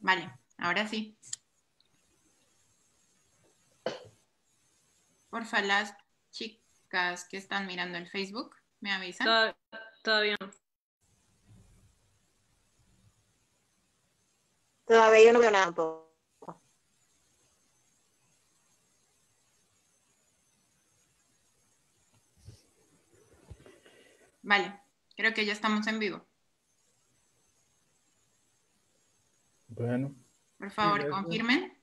Vale, ahora sí. Porfa, las chicas que están mirando el Facebook, ¿me avisan? Todavía no. Todavía yo no veo nada tampoco. Vale, creo que ya estamos en vivo. Bueno. Por favor, confirmen.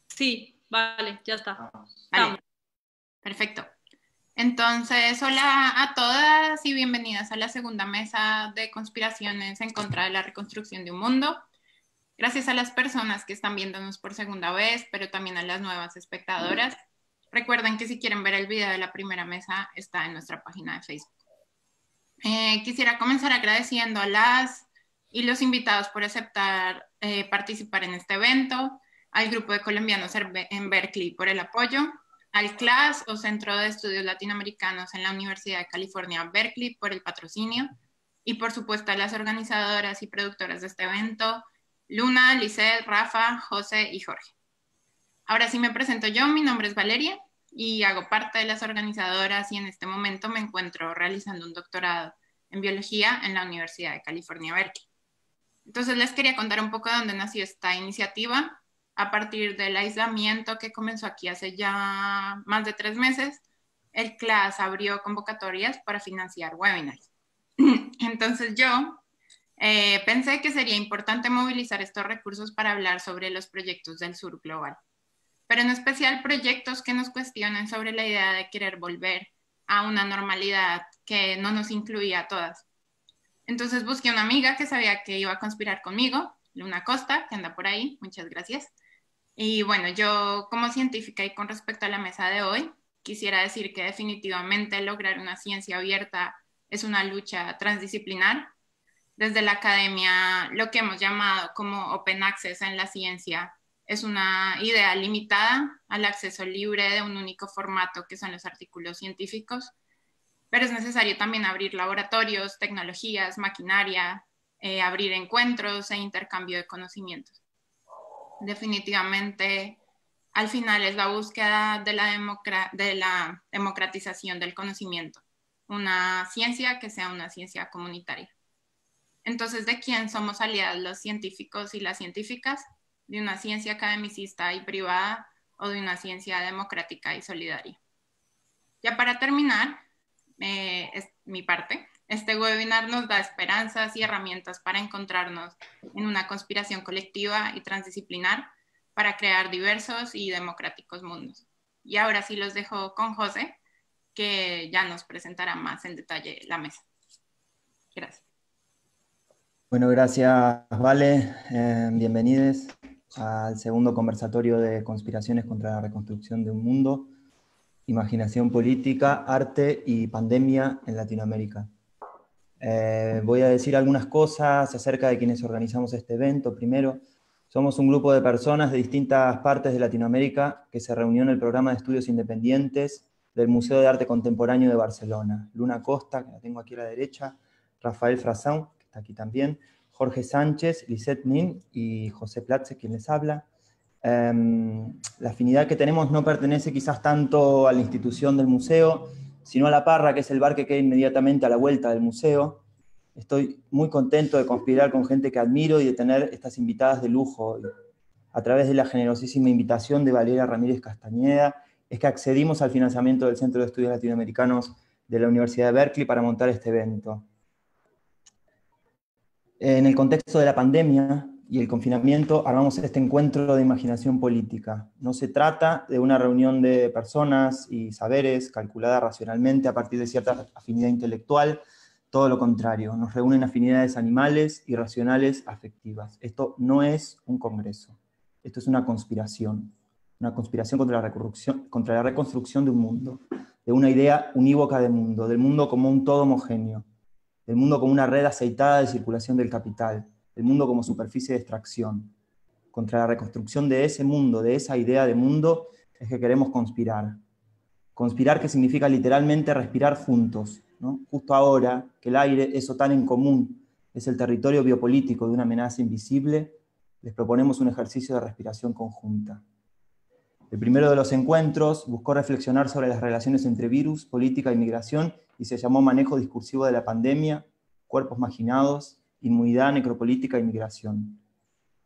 Sí, vale, ya está. Vale, perfecto. Entonces, hola a todas y bienvenidas a la segunda mesa de conspiraciones en contra de la reconstrucción de un mundo. Gracias a las personas que están viéndonos por segunda vez, pero también a las nuevas espectadoras. Recuerden que si quieren ver el video de la primera mesa, está en nuestra página de Facebook. Quisiera comenzar agradeciendo a las y los invitados por aceptar participar en este evento, al grupo de colombianos en Berkeley por el apoyo, al CLAS o Centro de Estudios Latinoamericanos en la Universidad de California, Berkeley, por el patrocinio, y por supuesto a las organizadoras y productoras de este evento, Luna, Lisette, Rafa, José y Jorge. Ahora sí me presento yo, mi nombre es Valeria y hago parte de las organizadoras y en este momento me encuentro realizando un doctorado en biología en la Universidad de California, Berkeley. Entonces les quería contar un poco de dónde nació esta iniciativa. A partir del aislamiento que comenzó aquí hace ya más de 3 meses, el CLAS abrió convocatorias para financiar webinars. Entonces yo pensé que sería importante movilizar estos recursos para hablar sobre los proyectos del sur global, pero en especial proyectos que nos cuestionen sobre la idea de querer volver a una normalidad que no nos incluía a todas. Entonces busqué una amiga que sabía que iba a conspirar conmigo, Luna Costa, que anda por ahí, muchas gracias. Y bueno, yo como científica y con respecto a la mesa de hoy, quisiera decir que definitivamente lograr una ciencia abierta es una lucha transdisciplinar. Desde la academia, lo que hemos llamado como open access en la ciencia es una idea limitada al acceso libre de un único formato que son los artículos científicos, pero es necesario también abrir laboratorios, tecnologías, maquinaria, abrir encuentros e intercambio de conocimientos. Definitivamente, al final es la búsqueda de la democratización del conocimiento, una ciencia que sea una ciencia comunitaria. Entonces, ¿de quién somos aliados los científicos y las científicas? ¿De una ciencia academicista y privada o de una ciencia democrática y solidaria? Ya para terminar, es mi parte. Este webinar nos da esperanzas y herramientas para encontrarnos en una conspiración colectiva y transdisciplinar para crear diversos y democráticos mundos. Y ahora sí los dejo con José, que ya nos presentará más en detalle la mesa. Gracias. Bueno, gracias, Vale. Bienvenidos al segundo conversatorio de conspiraciones contra la reconstrucción de un mundo, imaginación política, arte y pandemia en Latinoamérica. Voy a decir algunas cosas acerca de quienes organizamos este evento. Primero, somos un grupo de personas de distintas partes de Latinoamérica que se reunió en el programa de estudios independientes del Museo de Arte Contemporáneo de Barcelona. Luna Costa, que la tengo aquí a la derecha, Rafael Frasson, que está aquí también, Jorge Sánchez, Lisette Nin y José Platze, quien les habla. La afinidad que tenemos no pertenece quizás tanto a la institución del museo, sino a La Parra, que es el bar que queda inmediatamente a la vuelta del museo. Estoy muy contento de conspirar con gente que admiro y de tener estas invitadas de lujo. A través de la generosísima invitación de Valeria Ramírez Castañeda, es que accedimos al financiamiento del Centro de Estudios Latinoamericanos de la Universidad de Berkeley para montar este evento. En el contexto de la pandemia y el confinamiento, armamos este encuentro de imaginación política. No se trata de una reunión de personas y saberes calculada racionalmente a partir de cierta afinidad intelectual, todo lo contrario, nos reúnen afinidades animales y racionales afectivas. Esto no es un congreso, esto es una conspiración contra la reconstrucción de un mundo, de una idea unívoca de mundo, del mundo como un todo homogéneo, del mundo como una red aceitada de circulación del capital, el mundo como superficie de extracción. Contra la reconstrucción de ese mundo, de esa idea de mundo, es que queremos conspirar. Conspirar, que significa literalmente respirar juntos, ¿no? Justo ahora que el aire, eso tan en común, es el territorio biopolítico de una amenaza invisible, Les proponemos un ejercicio de respiración conjunta. El primero de los encuentros buscó reflexionar sobre las relaciones entre virus, política y migración y se llamó Manejo discursivo de la pandemia, cuerpos marginados, inmunidad, necropolítica y migración.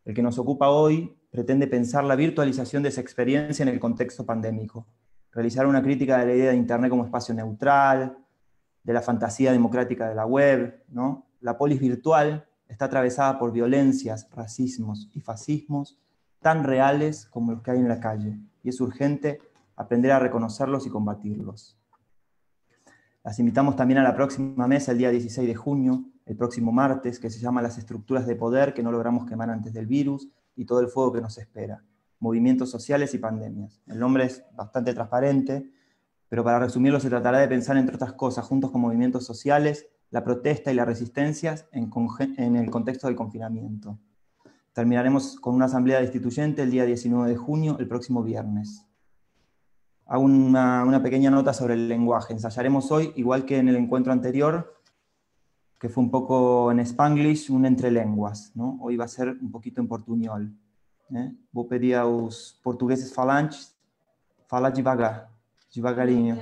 El que nos ocupa hoy pretende pensar la virtualización de esa experiencia en el contexto pandémico, realizar una crítica de la idea de Internet como espacio neutral, de la fantasía democrática de la web, ¿no? La polis virtual está atravesada por violencias, racismos y fascismos tan reales como los que hay en la calle, y es urgente aprender a reconocerlos y combatirlos. Las invitamos también a la próxima mesa el día 16 de junio, el próximo martes, que se llama Las estructuras de poder que no logramos quemar antes del virus y todo el fuego que nos espera. Movimientos sociales y pandemias. El nombre es bastante transparente, pero para resumirlo se tratará de pensar, entre otras cosas, juntos con movimientos sociales, la protesta y las resistencias en el contexto del confinamiento. Terminaremos con una asamblea destituyente el día 19 de junio, el próximo viernes. Hago una pequeña nota sobre el lenguaje. Ensayaremos hoy, igual que en el encuentro anterior, que fue un poco en Spanglish, un entre lenguas, ¿no? Hoy va a ser un poquito en portuñol. Vou pedir aos portugueses falantes, fala devagar, devagarinho.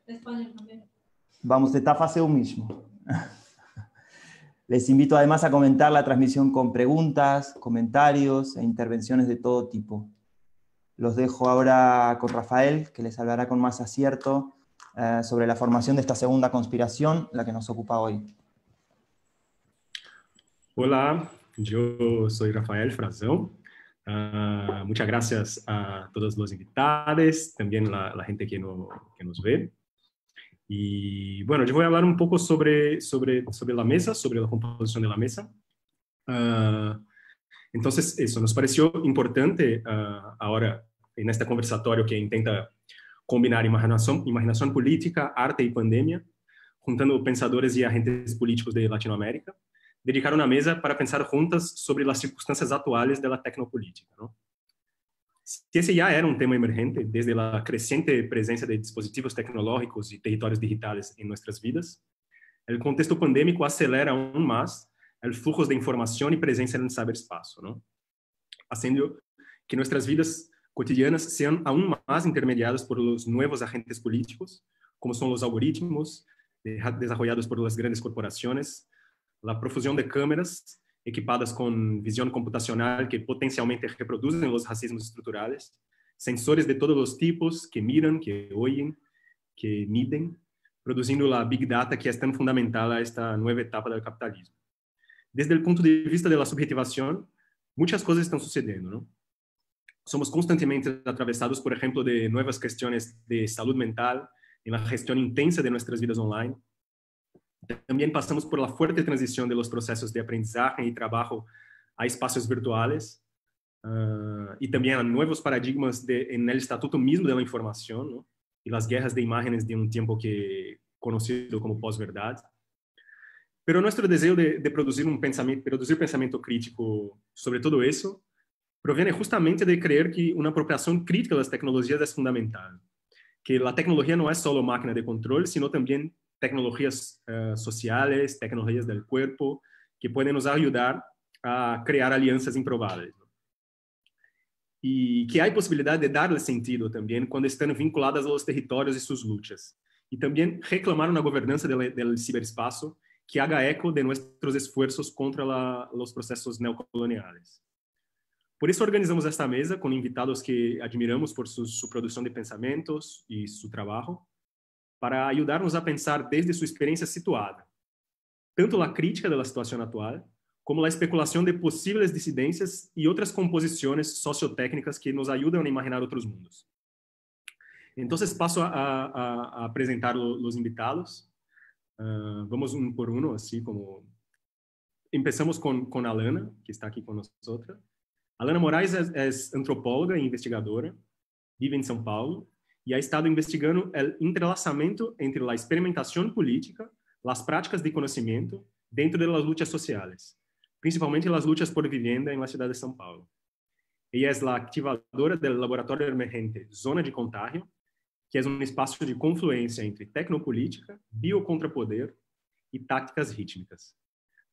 Español también. Vamos a tentar hacer lo mismo. Les invito además a comentar la transmisión con preguntas, comentarios e intervenciones de todo tipo. Los dejo ahora con Rafael, que les hablará con más acierto sobre la formación de esta segunda conspiración, la que nos ocupa hoy. Hola, yo soy Rafael Frazão. Muchas gracias a todos los invitados, también la gente que nos ve. Y bueno, yo voy a hablar un poco sobre la mesa, sobre la composición de la mesa. Entonces, eso nos pareció importante ahora en este conversatorio que intenta combinar imaginación política, arte y pandemia, juntando pensadores y agentes políticos de Latinoamérica, dedicar una mesa para pensar juntas sobre las circunstancias actuales de la tecnopolítica, ¿no? Si ese ya era un tema emergente desde la creciente presencia de dispositivos tecnológicos y territorios digitales en nuestras vidas, el contexto pandémico acelera aún más el flujo de información y presencia en el ciberespacio, ¿no? Haciendo que nuestras vidas cotidianas sean aún más intermediadas por los nuevos agentes políticos, como son los algoritmos desarrollados por las grandes corporaciones, la profusión de cámaras equipadas con visión computacional que potencialmente reproducen los racismos estructurales, sensores de todos los tipos que miran, que oyen, que miden, produciendo la Big Data que es tan fundamental a esta nueva etapa del capitalismo. Desde el punto de vista de la subjetivación, muchas cosas están sucediendo, ¿no? Somos constantemente atravesados, por ejemplo, de nuevas cuestiones de salud mental, en la gestión intensa de nuestras vidas online. También pasamos por la fuerte transición de los procesos de aprendizaje y trabajo a espacios virtuales y también a nuevos paradigmas en el estatuto mismo de la información, ¿no? Y las guerras de imágenes de un tiempo conocido como posverdad. Pero nuestro deseo de producir pensamiento crítico sobre todo eso proviene justamente de creer que una apropiación crítica de las tecnologías es fundamental, que la tecnología no es solo máquina de control, sino también tecnologías sociales, tecnologías del cuerpo, que pueden nos ayudar a crear alianzas improbables. Y que hay posibilidad de darle sentido también cuando están vinculadas a los territorios y sus luchas. Y también reclamar una gobernanza del ciberespacio que haga eco de nuestros esfuerzos contra los procesos neocoloniales. Por eso organizamos esta mesa con invitados que admiramos por su producción de pensamientos y su trabajo, para ayudarnos a pensar desde su experiencia situada, tanto la crítica de la situación actual, como la especulación de posibles disidencias y otras composiciones sociotécnicas que nos ayudan a imaginar otros mundos. Entonces paso a presentar los invitados. Vamos uno por uno, así como... Empezamos con Alana, que está aquí con nosotros. Alana Moraes es antropóloga e investigadora, vive en São Paulo, y ha estado investigando el entrelazamiento entre la experimentación política, las prácticas de conocimiento dentro de las luchas sociales, principalmente las luchas por vivienda en la ciudad de São Paulo. Ella es la activadora del laboratorio emergente Zona de Contagio, que es un espacio de confluencia entre tecnopolítica, biocontrapoder y tácticas rítmicas.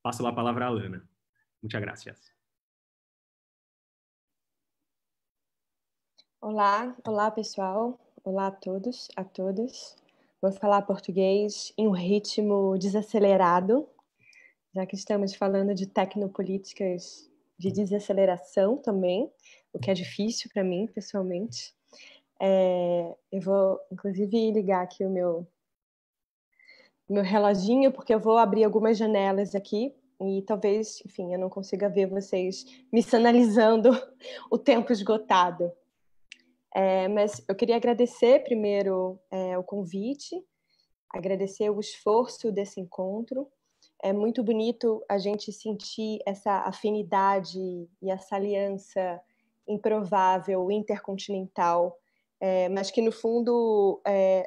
Paso la palabra a Alana. Muchas gracias. Olá pessoal, olá a todos, a todas. Vou falar português em um ritmo desacelerado, já que estamos falando de tecnopolíticas de desaceleração também, o que é difícil para mim, pessoalmente. Eu vou, inclusive, ligar aqui o meu reloginho, porque eu vou abrir algumas janelas aqui e talvez, enfim, eu não consiga ver vocês me sinalizando o tempo esgotado. Mas eu queria agradecer primeiro o convite, agradecer o esforço desse encontro. É muito bonito a gente sentir essa afinidade e essa aliança improvável, intercontinental, mas que, no fundo,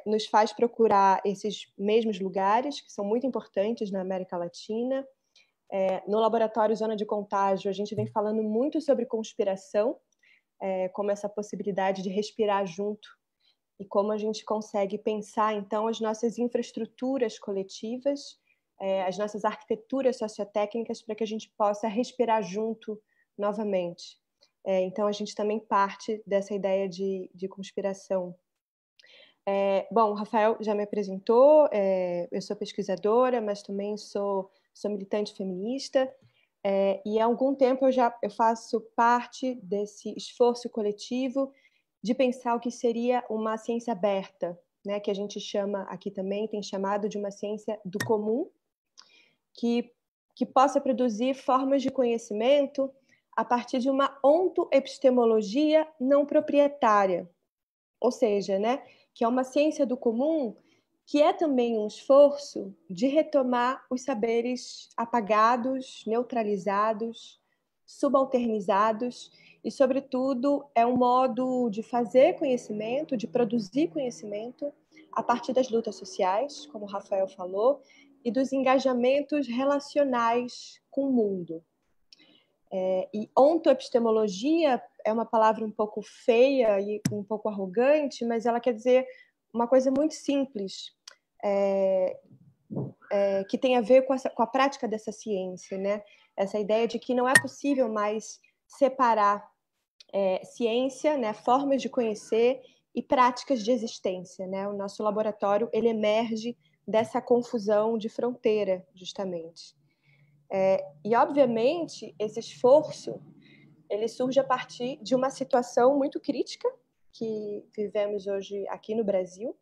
nos faz procurar esses mesmos lugares, que são muito importantes na América Latina. No Laboratório Zona de Contágio, a gente vem falando muito sobre conspiração, como essa possibilidade de respirar junto e como a gente consegue pensar, então, as nossas infraestruturas coletivas, as nossas arquiteturas sociotécnicas para que a gente possa respirar junto novamente. Então, a gente também parte dessa ideia de conspiração. Bom, o Rafael já me apresentou, eu sou pesquisadora, mas também sou militante feminista, e há algum tempo eu faço parte desse esforço coletivo de pensar o que seria uma ciência aberta, né, que a gente chama aqui também, tem chamado de uma ciência do comum, que possa produzir formas de conhecimento a partir de uma ontoepistemologia não proprietária, ou seja, né, que é uma ciência do comum que é também um esforço de retomar os saberes apagados, neutralizados, subalternizados e, sobretudo, é um modo de fazer conhecimento, de produzir conhecimento a partir das lutas sociais, como o Rafael falou, e dos engajamentos relacionais com o mundo. E ontoepistemologia é uma palavra um pouco feia e um pouco arrogante, mas ela quer dizer uma coisa muito simples, que tem a ver com a prática dessa ciência, né? Essa ideia de que não é possível mais separar ciência, né, formas de conhecer e práticas de existência, né? O nosso laboratório ele emerge dessa confusão de fronteira, justamente. E, obviamente, esse esforço ele surge a partir de uma situação muito crítica que vivemos hoje aqui no Brasil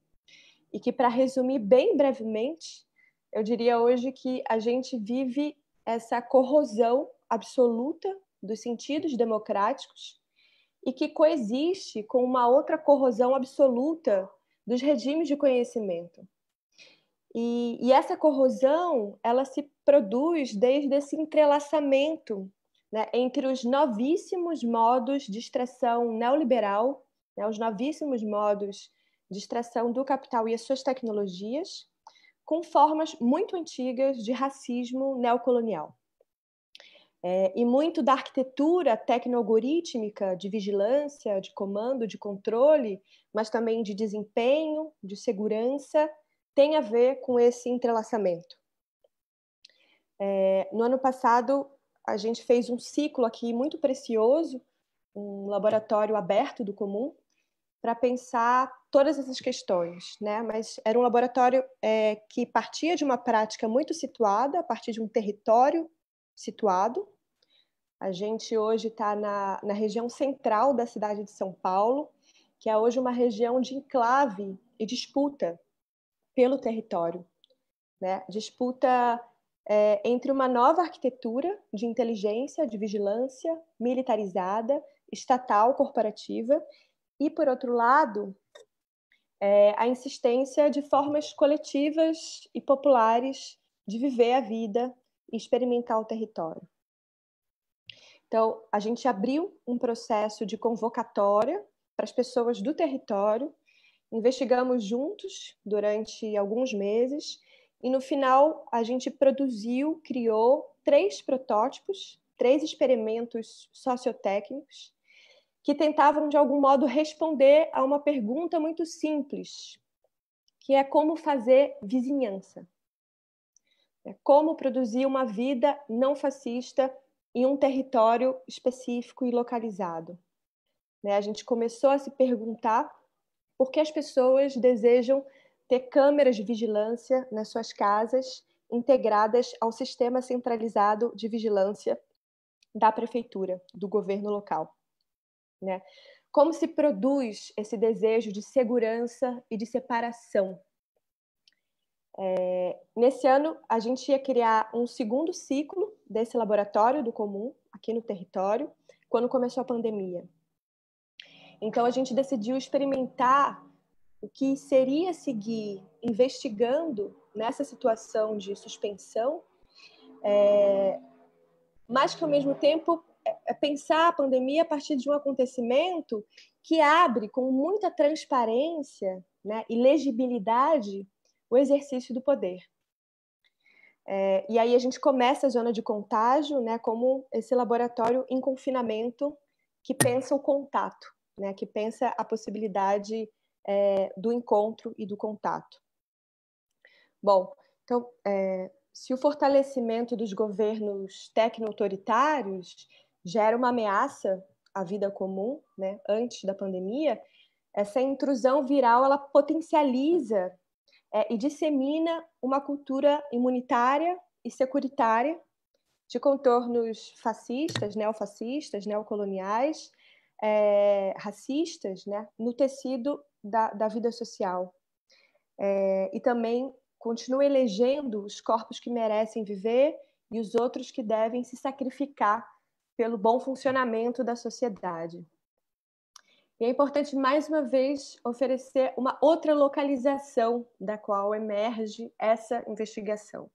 e que, para resumir bem brevemente, eu diria hoje que a gente vive essa corrosão absoluta dos sentidos democráticos e que coexiste com uma outra corrosão absoluta dos regimes de conhecimento. E essa corrosão, ela se produz desde esse entrelaçamento, né, entre os novíssimos modos de extração neoliberal, né, os novíssimos modos de extração do capital e as suas tecnologias, com formas muito antigas de racismo neocolonial. E muito da arquitetura tecno-algorítmica de vigilância, de comando, de controle, mas também de desempenho, de segurança, tem a ver com esse entrelaçamento. No ano passado, a gente fez um ciclo aqui muito precioso, um laboratório aberto do comum, para pensar todas essas questões, né? Mas era um laboratório que partia de uma prática muito situada, a partir de um território situado. A gente hoje está na região central da cidade de São Paulo, que é hoje uma região de enclave e disputa pelo território, né? Disputa entre uma nova arquitetura de inteligência, de vigilância militarizada, estatal, corporativa, e, por outro lado, a insistência de formas coletivas e populares de viver a vida e experimentar o território. Então, a gente abriu um processo de convocatória para as pessoas do território, investigamos juntos durante alguns meses e, no final, a gente produziu, criou 3 protótipos, 3 experimentos sociotécnicos que tentavam, de algum modo, responder a uma pergunta muito simples, que é como fazer vizinhança. Como produzir uma vida não fascista em um território específico e localizado. né? A gente começou a se perguntar por que as pessoas desejam ter câmeras de vigilância nas suas casas, integradas ao sistema centralizado de vigilância da prefeitura, do governo local, né? Como se produz esse desejo de segurança e de separação? Nesse ano, a gente ia criar um segundo ciclo desse laboratório do comum, aqui no território, quando começou a pandemia. Então, a gente decidiu experimentar o que seria seguir investigando nessa situação de suspensão, mas que, ao mesmo tempo, pensar a pandemia a partir de um acontecimento que abre com muita transparência, né, e legibilidade o exercício do poder. E aí a gente começa a zona de contágio, né, como esse laboratório em confinamento que pensa o contato, né, que pensa a possibilidade do encontro e do contato. Bom, então, se o fortalecimento dos governos tecno-autoritários gera uma ameaça à vida comum, né, antes da pandemia, essa intrusão viral ela potencializa e dissemina uma cultura imunitária e securitária de contornos fascistas, neofascistas, neocoloniais, racistas, né, no tecido da vida social. E também continua elegendo os corpos que merecem viver e os outros que devem se sacrificar pelo bom funcionamento da sociedade. E é importante, mais uma vez, oferecer uma outra localização da qual emerge essa investigação.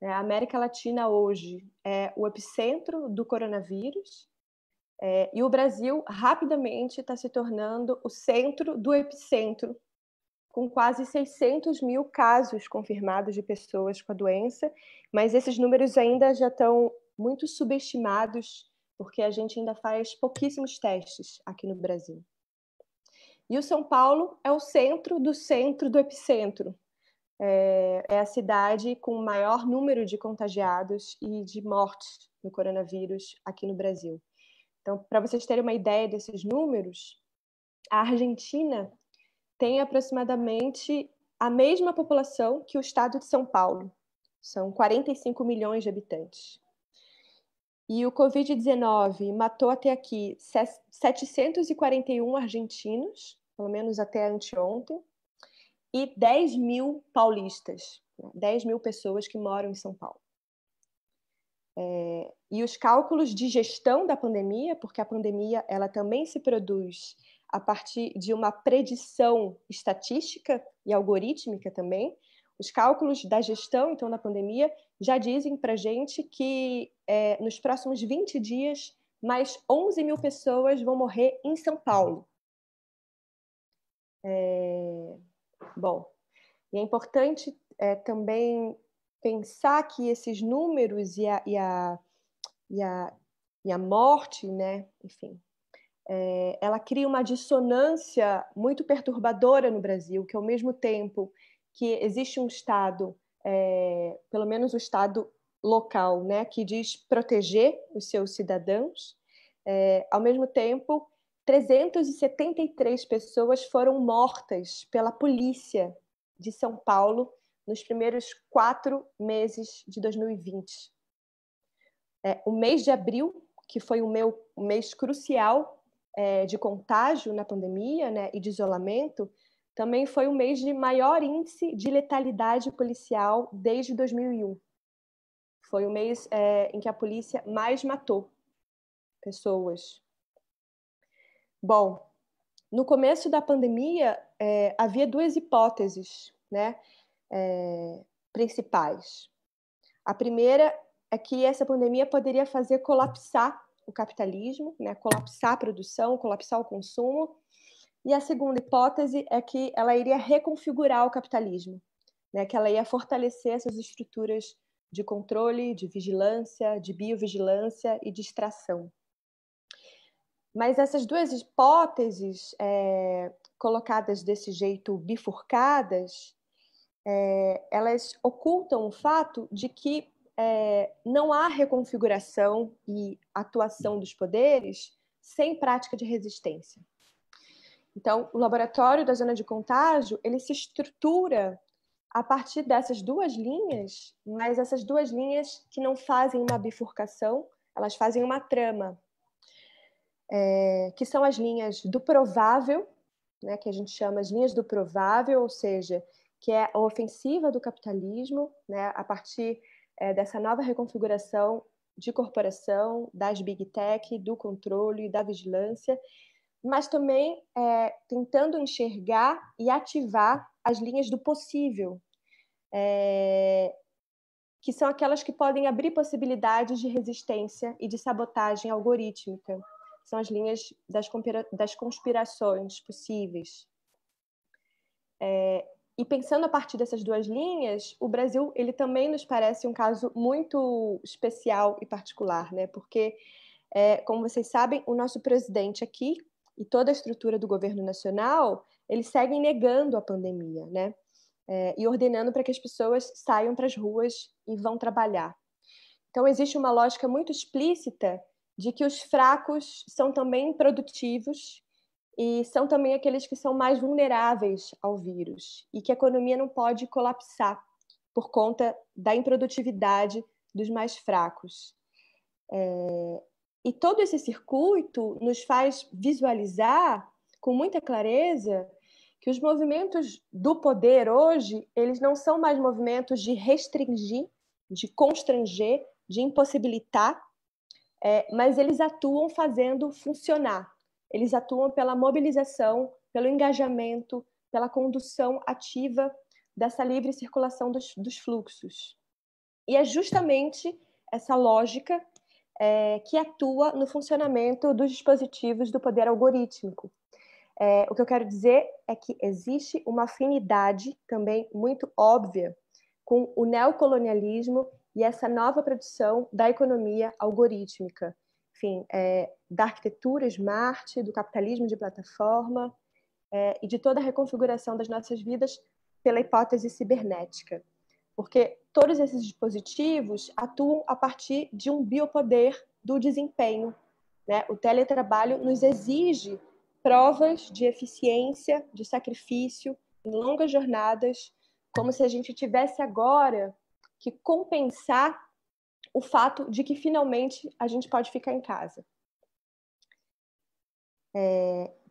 A América Latina hoje é o epicentro do coronavírus, e o Brasil rapidamente está se tornando o centro do epicentro, com quase 600 mil casos confirmados de pessoas com a doença, mas esses números ainda já estão muito subestimados, porque a gente ainda faz pouquíssimos testes aqui no Brasil. E o São Paulo é o centro do epicentro. É a cidade com o maior número de contagiados e de mortes no coronavírus aqui no Brasil. Então, para vocês terem uma ideia desses números, a Argentina tem aproximadamente a mesma população que o estado de São Paulo. São 45 milhões de habitantes. E o Covid-19 matou até aqui 741 argentinos, pelo menos até anteontem, e 10 mil paulistas, 10 mil pessoas que moram em São Paulo. E os cálculos de gestão da pandemia, porque a pandemia ela também se produz a partir de uma predição estatística e algorítmica também, os cálculos da gestão, então, da pandemia, já dizem para a gente que nos próximos 20 dias, mais 11 mil pessoas vão morrer em São Paulo. Bom, e é importante também pensar que esses números e a morte, né, enfim, ela cria uma dissonância muito perturbadora no Brasil, que ao mesmo tempo que existe um Estado, pelo menos o Estado local, né, que diz proteger os seus cidadãos, ao mesmo tempo 373 pessoas foram mortas pela polícia de São Paulo nos primeiros 4 meses de 2020. O mês de abril, que foi um mês crucial de contágio na pandemia, né, e de isolamento, também foi o mês de maior índice de letalidade policial desde 2001. Foi o mês em que a polícia mais matou pessoas. Bom, no começo da pandemia, havia 2 hipóteses, né, principais. A primeira é que essa pandemia poderia fazer colapsar o capitalismo, né, colapsar a produção, colapsar o consumo. E a segunda hipótese é que ela iria reconfigurar o capitalismo, né, que ela ia fortalecer essas estruturas de controle, de vigilância, de biovigilância e de extração. Mas essas 2 hipóteses, colocadas desse jeito, bifurcadas, elas ocultam o fato de que não há reconfiguração e atuação dos poderes sem prática de resistência. Então, o laboratório da zona de contágio, ele se estrutura a partir dessas duas linhas, mas essas duas linhas que não fazem uma bifurcação, elas fazem uma trama, que são as linhas do provável, né, que a gente chama as linhas do provável, ou seja, que é a ofensiva do capitalismo, né, a partir dessa nova reconfiguração de corporação, das big tech, do controle, da vigilância, mas também tentando enxergar e ativar as linhas do possível, que são aquelas que podem abrir possibilidades de resistência e de sabotagem algorítmica. São as linhas das conspirações possíveis. E pensando a partir dessas duas linhas, o Brasil ele também nos parece um caso muito especial e particular, né? Porque, como vocês sabem, o nosso presidente aqui e toda a estrutura do governo nacional, eles seguem negando a pandemia, né? E ordenando para que as pessoas saiam para as ruas e vão trabalhar. Então, existe uma lógica muito explícita de que os fracos são também produtivos e são também aqueles que são mais vulneráveis ao vírus e que a economia não pode colapsar por conta da improdutividade dos mais fracos. E todo esse circuito nos faz visualizar com muita clareza que os movimentos do poder hoje, eles não são mais movimentos de restringir, de constranger, de impossibilitar, mas eles atuam fazendo funcionar. Eles atuam pela mobilização, pelo engajamento, pela condução ativa dessa livre circulação dos fluxos. E é justamente essa lógica que atua no funcionamento dos dispositivos do poder algorítmico. O que eu quero dizer é que existe uma afinidade também muito óbvia com o neocolonialismo e essa nova produção da economia algorítmica, enfim, da arquitetura smart, do capitalismo de plataforma e de toda a reconfiguração das nossas vidas pela hipótese cibernética. Porque todos esses dispositivos atuam a partir de um biopoder do desempenho, né? O teletrabalho nos exige provas de eficiência, de sacrifício, em longas jornadas, como se a gente tivesse agora que compensar o fato de que finalmente a gente pode ficar em casa.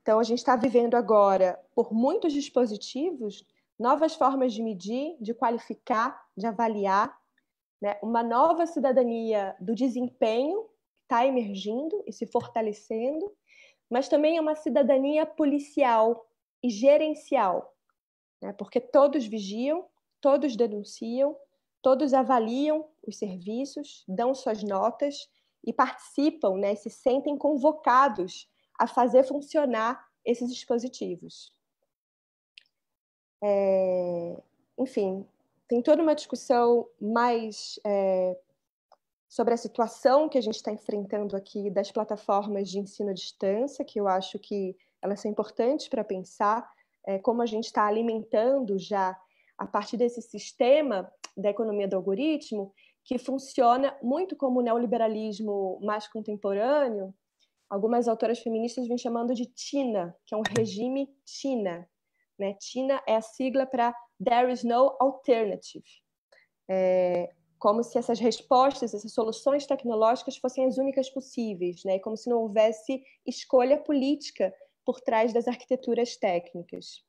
Então, a gente está vivendo agora, por muitos dispositivos, novas formas de medir, de qualificar, de avaliar, né? Uma nova cidadania do desempenho que está emergindo e se fortalecendo, mas também é uma cidadania policial e gerencial, né? Porque todos vigiam, todos denunciam, todos avaliam os serviços, dão suas notas e participam, né? Se sentem convocados a fazer funcionar esses dispositivos. Enfim, tem toda uma discussão mais sobre a situação que a gente está enfrentando aqui das plataformas de ensino à distância, que eu acho que elas são importantes para pensar como a gente está alimentando já, a partir desse sistema da economia do algoritmo, que funciona muito como o neoliberalismo mais contemporâneo. Algumas autoras feministas vêm chamando de TINA, que é um regime TINA, né? TINA é a sigla para There is no alternative. Como se essas respostas, essas soluções tecnológicas fossem as únicas possíveis, né? Como se não houvesse escolha política por trás das arquiteturas técnicas.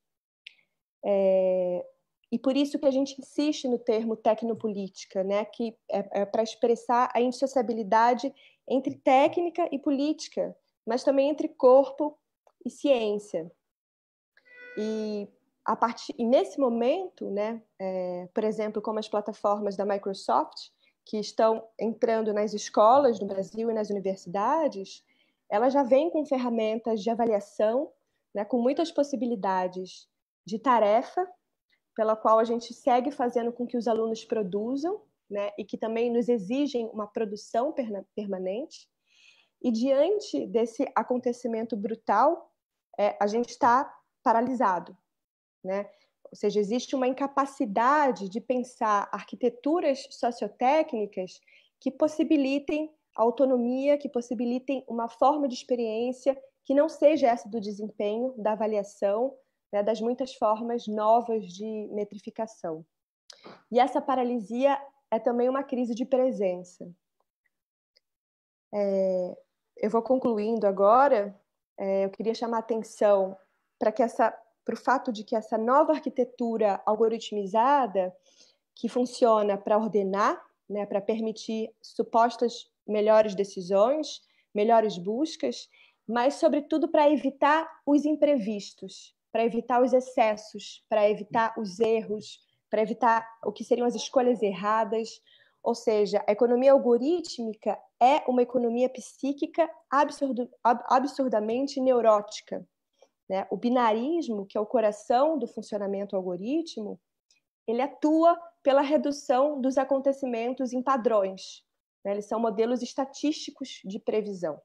E por isso que a gente insiste no termo tecnopolítica, né? Que é para expressar a indissociabilidade entre técnica e política, mas também entre corpo e ciência. E nesse momento, né, por exemplo, como as plataformas da Microsoft, que estão entrando nas escolas no Brasil e nas universidades, elas já vêm com ferramentas de avaliação, né, com muitas possibilidades de tarefa, pela qual a gente segue fazendo com que os alunos produzam, né, e que também nos exigem uma produção permanente. E diante desse acontecimento brutal, a gente está paralisado, né? Ou seja, existe uma incapacidade de pensar arquiteturas sociotécnicas que possibilitem autonomia, que possibilitem uma forma de experiência que não seja essa do desempenho, da avaliação, né, das muitas formas novas de metrificação. E essa paralisia é também uma crise de presença. Eu vou concluindo agora. Eu queria chamar a atenção para o fato de que essa nova arquitetura algoritmizada, que funciona para ordenar, né, para permitir supostas melhores decisões, melhores buscas, mas, sobretudo, para evitar os imprevistos, para evitar os excessos, para evitar os erros, para evitar o que seriam as escolhas erradas. Ou seja, a economia algorítmica é uma economia psíquica absurdamente neurótica, né? O binarismo, que é o coração do funcionamento algoritmo, ele atua pela redução dos acontecimentos em padrões, né? Eles são modelos estatísticos de previsão.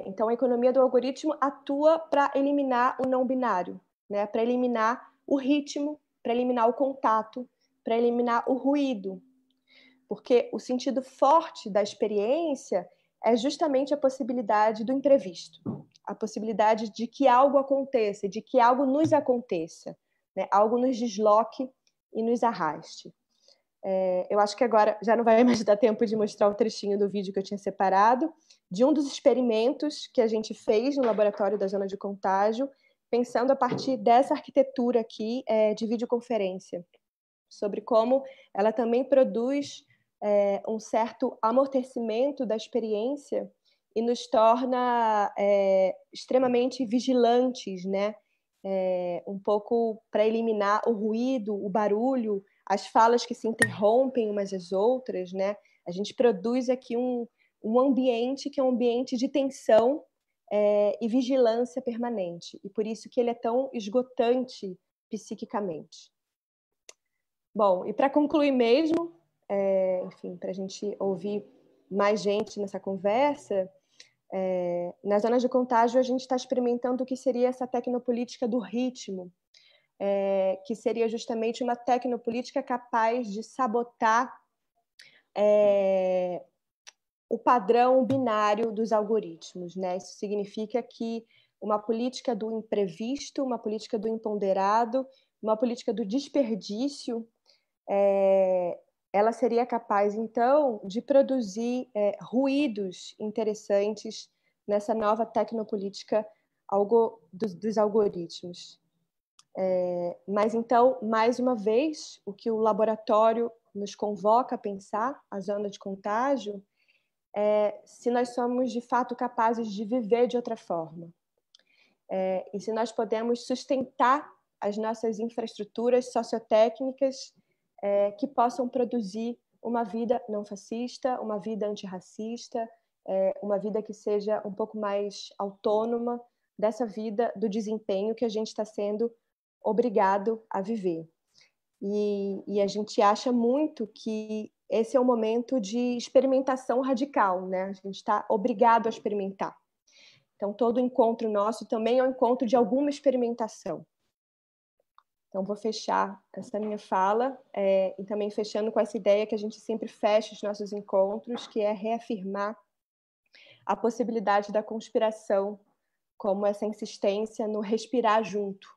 Então, a economia do algoritmo atua para eliminar o não binário, né? Para eliminar o ritmo, para eliminar o contato, para eliminar o ruído. Porque o sentido forte da experiência é justamente a possibilidade do imprevisto, a possibilidade de que algo aconteça, de que algo nos aconteça, né? Algo nos desloque e nos arraste. Eu acho que agora já não vai mais dar tempo de mostrar o trechinho do vídeo que eu tinha separado, de um dos experimentos que a gente fez no laboratório da zona de contágio, pensando a partir dessa arquitetura aqui de videoconferência, sobre como ela também produz um certo amortecimento da experiência e nos torna extremamente vigilantes, né? Um pouco para eliminar o ruído, o barulho, as falas que se interrompem umas às outras, né? A gente produz aqui um ambiente que é um ambiente de tensão e vigilância permanente, e por isso que ele é tão esgotante psiquicamente. Bom, e para concluir mesmo, enfim, para a gente ouvir mais gente nessa conversa, nas zonas de contágio a gente está experimentando o que seria essa tecnopolítica do ritmo, que seria justamente uma tecnopolítica capaz de sabotar o padrão binário dos algoritmos, né? Isso significa que uma política do imprevisto, uma política do imponderado, uma política do desperdício, ela seria capaz, então, de produzir ruídos interessantes nessa nova tecnopolítica dos algoritmos. Mas, então, mais uma vez, o que o laboratório nos convoca a pensar, a zona de contágio, é se nós somos, de fato, capazes de viver de outra forma. E se nós podemos sustentar as nossas infraestruturas sociotécnicas que possam produzir uma vida não fascista, uma vida antirracista, uma vida que seja um pouco mais autônoma dessa vida do desempenho que a gente está sendo obrigado a viver. E a gente acha muito que esse é um momento de experimentação radical, né? A gente está obrigado a experimentar. Então, todo encontro nosso também é um encontro de alguma experimentação. Então, vou fechar essa minha fala e também fechando com essa ideia que a gente sempre fecha os nossos encontros, que é reafirmar a possibilidade da conspiração como essa insistência no respirar junto,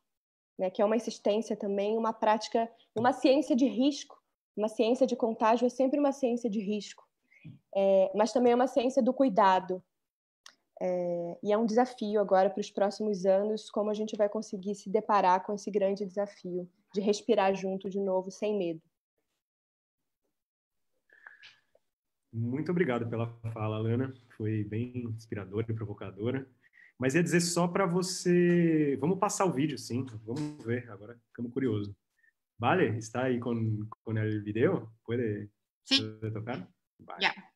né, que é uma insistência também, uma prática, uma ciência de risco. Uma ciência de contágio é sempre uma ciência de risco, mas também é uma ciência do cuidado. E é um desafio agora para os próximos anos, como a gente vai conseguir se deparar com esse grande desafio de respirar junto de novo, sem medo. Muito obrigado pela fala, Alana. Foi bem inspiradora e provocadora. Mas ia dizer só para você... Vamos passar o vídeo, sim. Vamos ver agora. Ficamos curiosos. Vale? Está aí com o vídeo? Pode tocar? Vale. Yeah.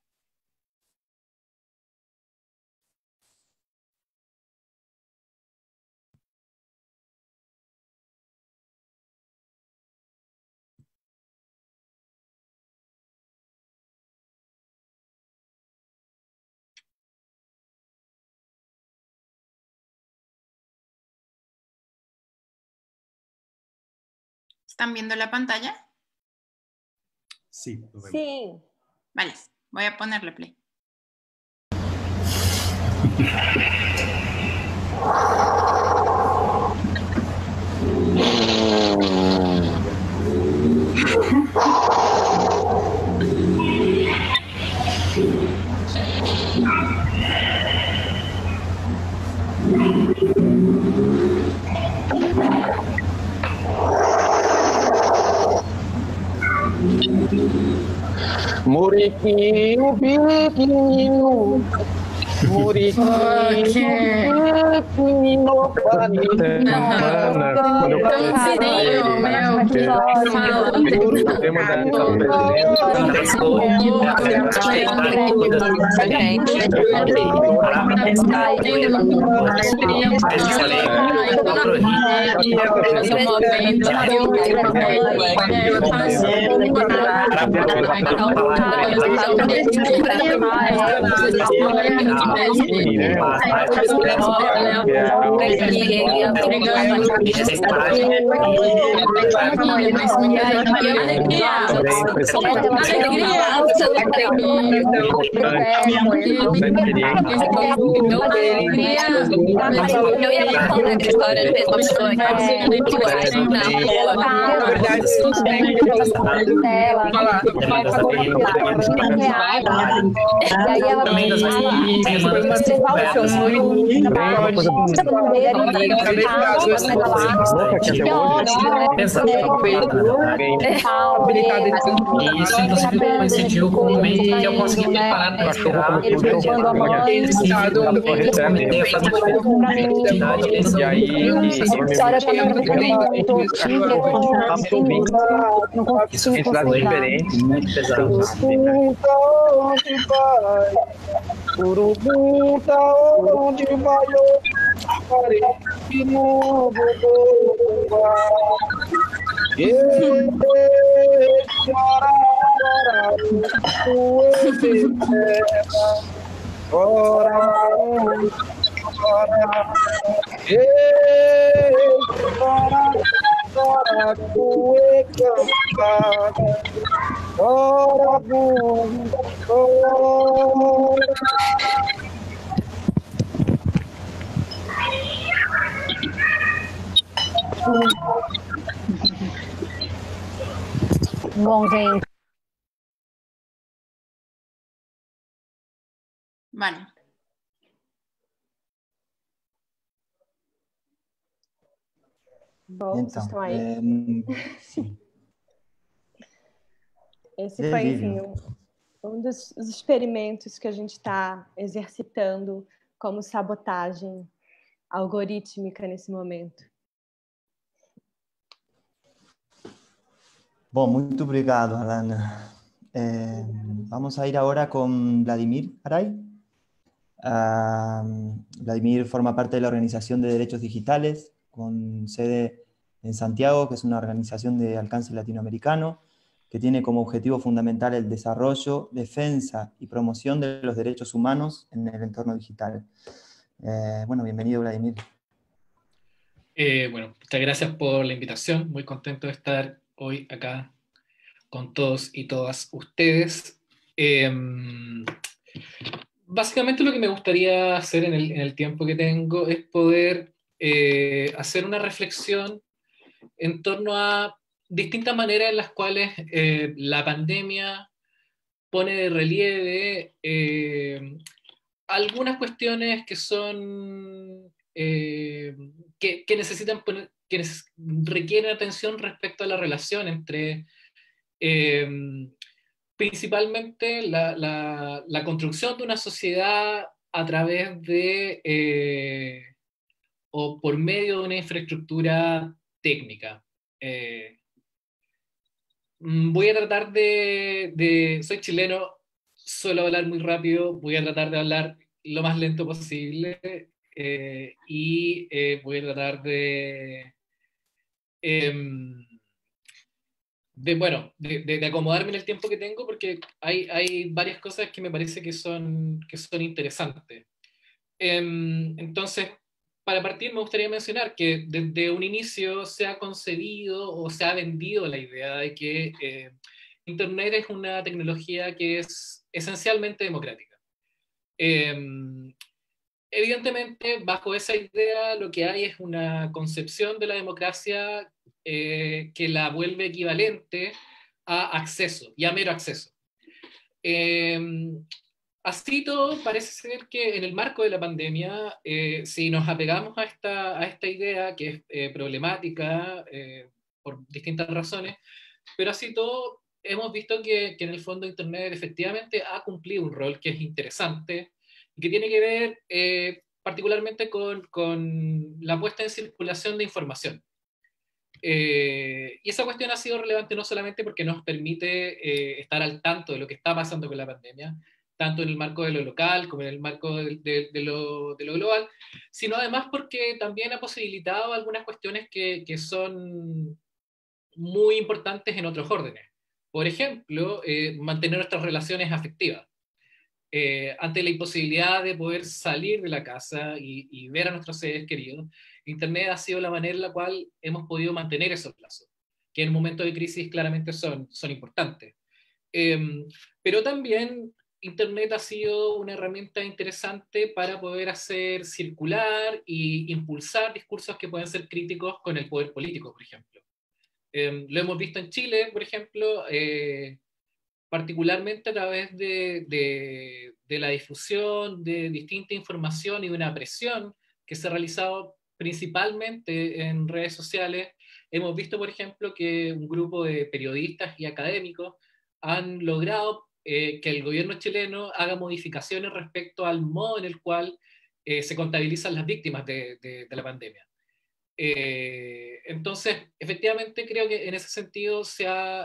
¿Están viendo la pantalla? Sí, lo vemos. Sim. Vale. Voy a ponerle play. Muriquinho, biquinho, muriquinho, biquinho, Eu ia contar a história de uma pessoa que isso, inclusive, coincidiu com o mês que eu consegui ter parado para chorar. E aí, isso fez lado diferente, muito pesado. Urubu tá onde vai de novo Bom, gente. Vale. Bom, vocês estão aí? Sim. Esse foi, enfim, um dos experimentos que a gente está exercitando como sabotagem algorítmica nesse momento. Bom, muito obrigado, Alana. Vamos a ir ahora con Vladimir Aray. Vladimir forma parte de la Organización de Derechos Digitales, con sede en Santiago, que es una organización de alcance latinoamericano, que tiene como objetivo fundamental el desarrollo, defensa y promoción de los derechos humanos en el entorno digital. Bueno, bienvenido, Vladimir. Bueno, muchas gracias por la invitación. Muy contento de estar hoy acá con todos y todas ustedes. Básicamente lo que me gustaría hacer en el tiempo que tengo es poder hacer una reflexión en torno a distintas maneras en las cuales la pandemia pone de relieve algunas cuestiones que son que necesitan poner, que requieren atención respecto a la relación entre principalmente la construcción de una sociedad a través de o por medio de una infraestructura técnica. Voy a tratar soy chileno, suelo hablar muy rápido, voy a tratar de hablar lo más lento posible y voy a tratar de acomodarme en el tiempo que tengo porque hay varias cosas que me parece que son interesantes. Entonces, para partir me gustaría mencionar que desde un inicio se ha concebido o se ha vendido la idea de que Internet es una tecnología que es esencialmente democrática. Evidentemente, bajo esa idea, lo que hay es una concepción de la democracia que la vuelve equivalente a acceso, y a mero acceso. Así todo, parece ser que en el marco de la pandemia, si nos apegamos a esta idea que es problemática por distintas razones, pero así todo, hemos visto que en el fondo Internet efectivamente ha cumplido un rol que es interesante y que tiene que ver particularmente con la puesta en circulación de información. Y esa cuestión ha sido relevante no solamente porque nos permite estar al tanto de lo que está pasando con la pandemia, tanto en el marco de lo local como en el marco de lo global, sino además porque también ha posibilitado algunas cuestiones que son muy importantes en otros órdenes. Por ejemplo, mantener nuestras relaciones afectivas. Ante la imposibilidad de poder salir de la casa y ver a nuestros seres queridos, Internet ha sido la manera en la cual hemos podido mantener esos lazos, que en momentos de crisis claramente son importantes. Pero también Internet ha sido una herramienta interesante para poder hacer circular e impulsar discursos que pueden ser críticos con el poder político, por ejemplo. Lo hemos visto en Chile, por ejemplo, particularmente a través de la difusión de distinta información y de una presión que se ha realizado principalmente en redes sociales. Hemos visto, por ejemplo, que un grupo de periodistas y académicos han logrado que el gobierno chileno haga modificaciones respecto al modo en el cual se contabilizan las víctimas de la pandemia. Entonces, efectivamente, creo que en ese sentido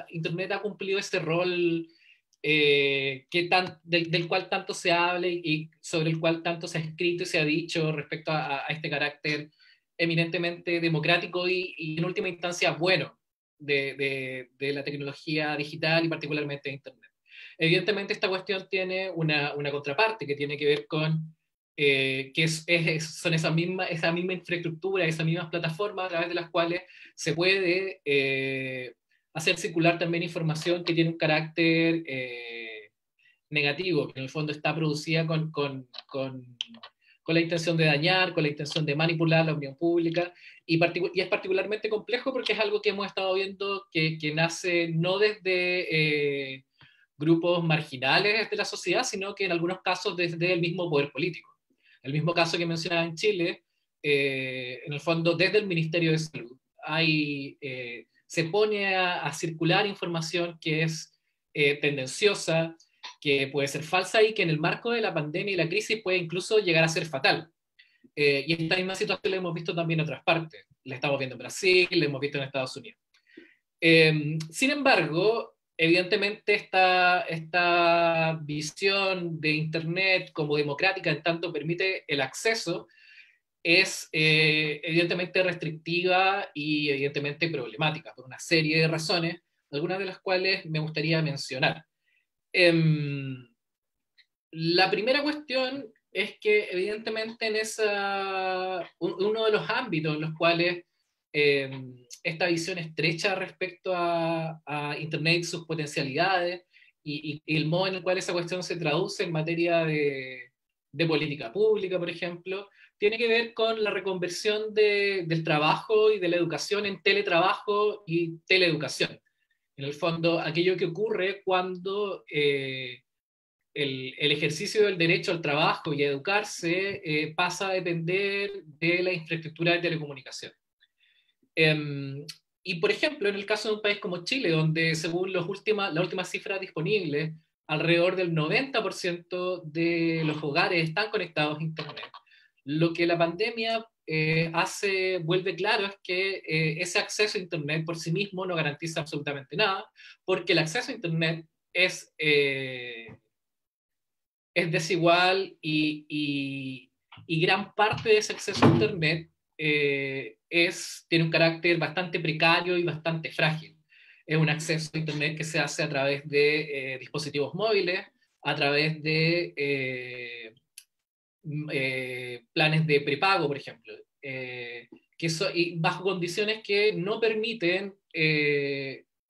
Internet ha cumplido ese rol del cual tanto se habla y sobre el cual tanto se ha escrito y se ha dicho respecto a este carácter eminentemente democrático y en última instancia bueno de la tecnología digital y particularmente de Internet. Evidentemente, esta cuestión tiene una contraparte que tiene que ver con son esa misma infraestructura, esas mismas plataformas a través de las cuales se puede hacer circular también información que tiene un carácter negativo, que en el fondo está producida con la intención de dañar, con la intención de manipular la opinión pública, y es particularmente complejo porque es algo que hemos estado viendo que nace no desde grupos marginales de la sociedad, sino que en algunos casos desde el mismo poder político. El mismo caso que mencionaba en Chile, en el fondo desde el Ministerio de Salud, se pone a circular información que es tendenciosa, que puede ser falsa y que en el marco de la pandemia y la crisis puede incluso llegar a ser fatal. Y esta misma situación la hemos visto también en otras partes. La estamos viendo en Brasil, la hemos visto en Estados Unidos. Sin embargo, evidentemente esta visión de Internet como democrática en tanto permite el acceso es evidentemente restrictiva y evidentemente problemática por una serie de razones, algunas de las cuales me gustaría mencionar. La primera cuestión es que evidentemente uno de los ámbitos en los cuales esta visión estrecha respecto a Internet y sus potencialidades y el modo en el cual esa cuestión se traduce en materia de política pública, por ejemplo, tiene que ver con la reconversión del trabajo y de la educación en teletrabajo y teleeducación. En el fondo, aquello que ocurre cuando el ejercicio del derecho al trabajo y a educarse pasa a depender de la infraestructura de telecomunicación. Y por ejemplo, en el caso de un país como Chile, donde según las últimas cifras disponibles, alrededor del 90% de los hogares están conectados a Internet, lo que la pandemia vuelve claro es que ese acceso a Internet por sí mismo no garantiza absolutamente nada, porque el acceso a Internet es desigual y gran parte de ese acceso a Internet tiene un carácter bastante precario y bastante frágil. Es un acceso a Internet que se hace a través de dispositivos móviles, a través de planes de prepago, por ejemplo, y bajo condiciones que no permiten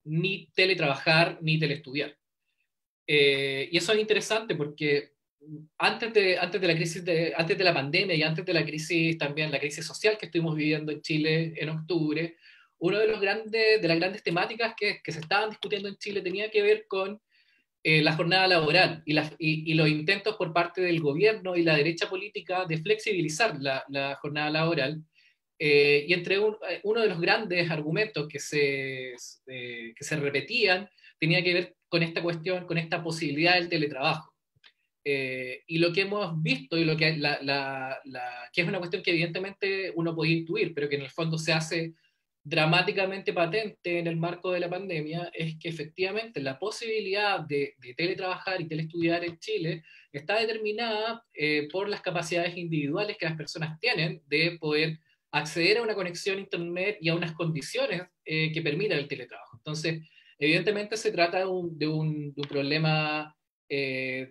ni teletrabajar ni teleestudiar. Y eso es interesante porque antes de la crisis antes de la pandemia y antes de la crisis también, la crisis social que estuvimos viviendo en Chile en octubre, uno de las grandes temáticas que se estaban discutiendo en Chile tenía que ver con la jornada laboral y los intentos por parte del gobierno y la derecha política de flexibilizar la jornada laboral. Y entre uno de los grandes argumentos que se repetían tenía que ver con esta cuestión, con esta posibilidad del teletrabajo. Y lo que hemos visto, y lo que, que es una cuestión que evidentemente uno puede intuir, pero que en el fondo se hace dramáticamente patente en el marco de la pandemia, es que efectivamente la posibilidad de teletrabajar y telestudiar en Chile está determinada por las capacidades individuales que las personas tienen de poder acceder a una conexión a Internet y a unas condiciones que permitan el teletrabajo. Entonces, evidentemente se trata de un problema que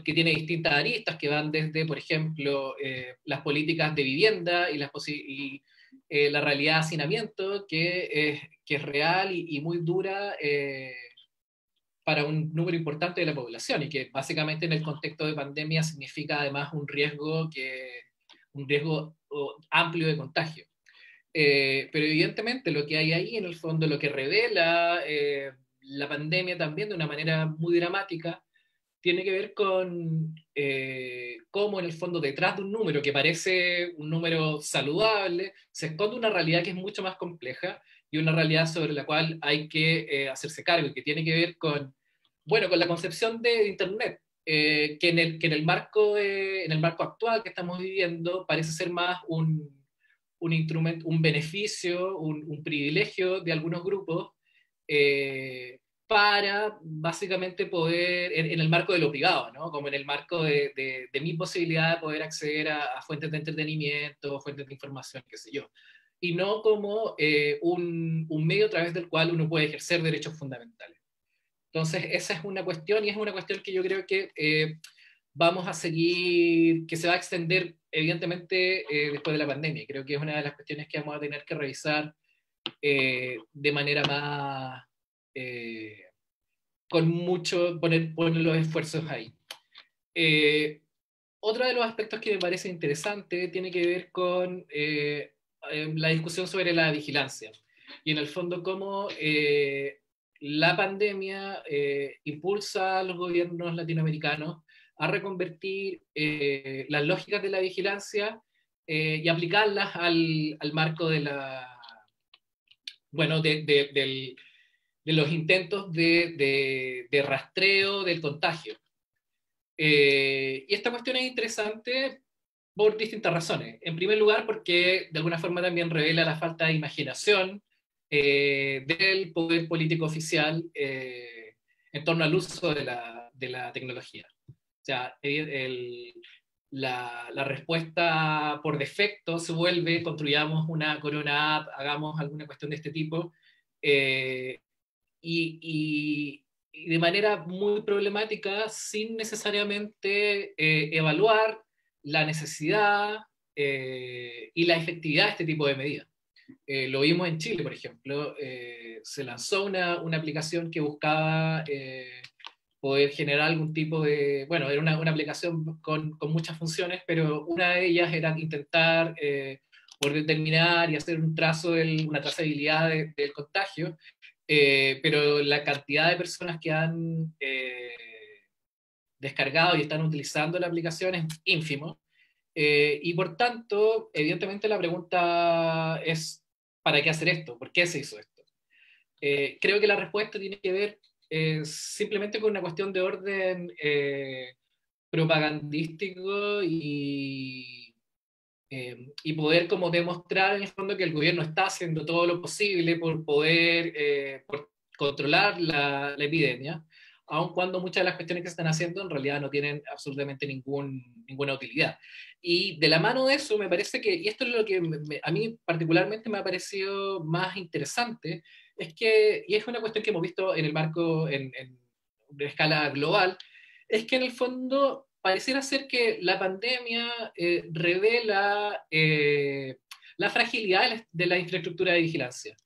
tiene distintas aristas, que van desde, por ejemplo, las políticas de vivienda y la realidad de hacinamiento, que es real y muy dura para un número importante de la población, y que básicamente en el contexto de pandemia significa además un riesgo amplio de contagio. Pero evidentemente lo que hay ahí en el fondo, lo que revela la pandemia también de una manera muy dramática, tiene que ver con cómo en el fondo detrás de un número que parece un número saludable, se esconde una realidad que es mucho más compleja y una realidad sobre la cual hay que hacerse cargo, y que tiene que ver con, bueno, con la concepción de Internet, que en el marco actual que estamos viviendo parece ser más un instrumento, un beneficio, un privilegio de algunos grupos, para básicamente poder, en el marco de lo privado, ¿no? Como en el marco de mi posibilidad de poder acceder a fuentes de entretenimiento, fuentes de información, qué sé yo, y no como un medio a través del cual uno puede ejercer derechos fundamentales. Entonces, esa es una cuestión, y es una cuestión que yo creo que vamos a seguir, que se va a extender evidentemente después de la pandemia. Creo que es una de las cuestiones que vamos a tener que revisar de manera más, con mucho, poner los esfuerzos ahí. Otro de los aspectos que me parece interesante tiene que ver con la discusión sobre la vigilancia, y en el fondo cómo la pandemia impulsa a los gobiernos latinoamericanos a reconvertir las lógicas de la vigilancia y aplicarlas al marco de los intentos de rastreo del contagio. Y esta cuestión es interesante por distintas razones. En primer lugar, porque de alguna forma también revela la falta de imaginación del poder político oficial en torno al uso de la tecnología. O sea, la respuesta por defecto se vuelve: construyamos una corona app, hagamos alguna cuestión de este tipo, y de manera muy problemática, sin necesariamente evaluar la necesidad y la efectividad de este tipo de medidas. Lo vimos en Chile, por ejemplo. Se lanzó una aplicación que buscaba poder generar algún tipo de... Bueno, era una aplicación con muchas funciones, pero una de ellas era intentar poder determinar y hacer una trazabilidad del contagio, pero la cantidad de personas que han descargado y están utilizando la aplicación es ínfimo. Y por tanto, evidentemente la pregunta es: ¿para qué hacer esto? ¿Por qué se hizo esto? Creo que la respuesta tiene que ver simplemente con una cuestión de orden propagandístico y poder como demostrar en el fondo que el gobierno está haciendo todo lo posible por poder por controlar la epidemia, aun cuando muchas de las cuestiones que se están haciendo en realidad no tienen absolutamente ninguna utilidad. Y de la mano de eso me parece que, y esto es lo que a mí particularmente me ha parecido más interesante, es que, y es una cuestión que hemos visto en el marco en escala global, es que en el fondo pareciera ser que la pandemia revela la fragilidad de la infraestructura de vigilancia.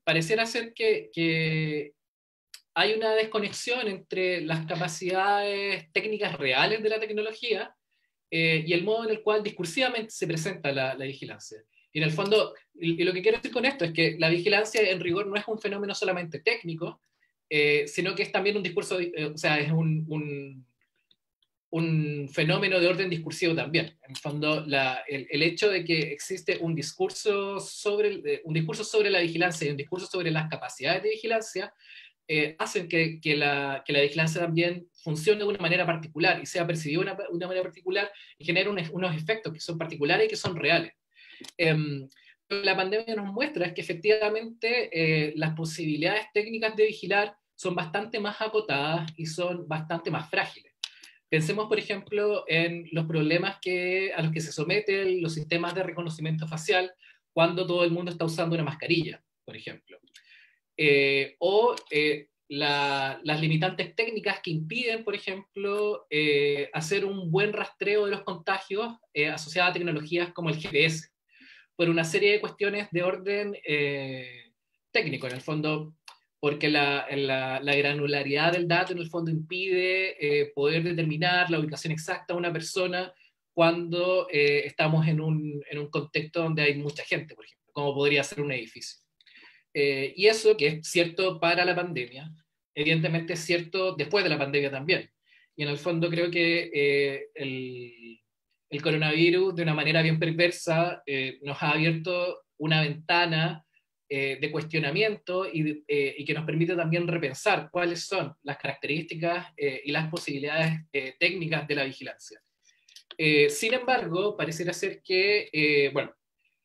Pareciera ser que hay una desconexión entre las capacidades técnicas reales de la tecnología y el modo en el cual discursivamente se presenta la vigilancia. Y en el fondo, y lo que quiero decir con esto es que la vigilancia en rigor no es un fenómeno solamente técnico, sino que es también un discurso, o sea, es un fenómeno de orden discursivo también. En el fondo, el hecho de que existe un discurso sobre la vigilancia y un discurso sobre las capacidades de vigilancia, hacen que la vigilancia también funcione de una manera particular y sea percibida de una manera particular y genere unos efectos que son particulares y que son reales. Lo que la pandemia nos muestra es que efectivamente las posibilidades técnicas de vigilar son bastante más acotadas y son bastante más frágiles. Pensemos, por ejemplo, en los problemas a los que se someten los sistemas de reconocimiento facial cuando todo el mundo está usando una mascarilla, por ejemplo. Las limitantes técnicas que impiden, por ejemplo, hacer un buen rastreo de los contagios asociados a tecnologías como el GPS, por una serie de cuestiones de orden técnico, en el fondo, porque la granularidad del dato en el fondo impide poder determinar la ubicación exacta de una persona cuando estamos en un contexto donde hay mucha gente, por ejemplo, como podría ser un edificio. Y eso, que es cierto para la pandemia, evidentemente es cierto después de la pandemia también. Y en el fondo creo que el coronavirus, de una manera bien perversa, nos ha abierto una ventana de cuestionamiento y que nos permite también repensar cuáles son las características y las posibilidades técnicas de la vigilancia. Sin embargo, pareciera ser que, bueno,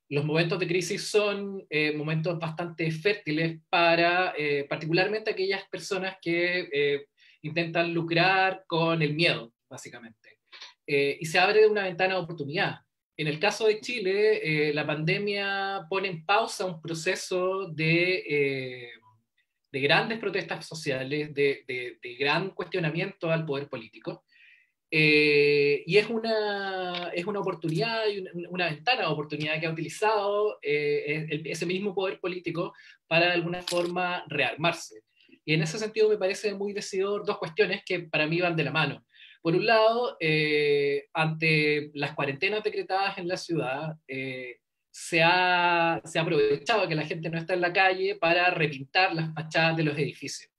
los momentos de crisis son momentos bastante fértiles para particularmente aquellas personas que intentan lucrar con el miedo, básicamente. Y se abre una ventana de oportunidad. En el caso de Chile, la pandemia pone en pausa un proceso de grandes protestas sociales, de gran cuestionamiento al poder político. Y es una oportunidad y una ventana de oportunidad que ha utilizado ese mismo poder político para de alguna forma rearmarse. Y en ese sentido me parece muy decidor dos cuestiones que para mí van de la mano. Por un lado, ante las cuarentenas decretadas en la ciudad, se ha aprovechado que la gente no está en la calle para repintar las fachadas de los edificios.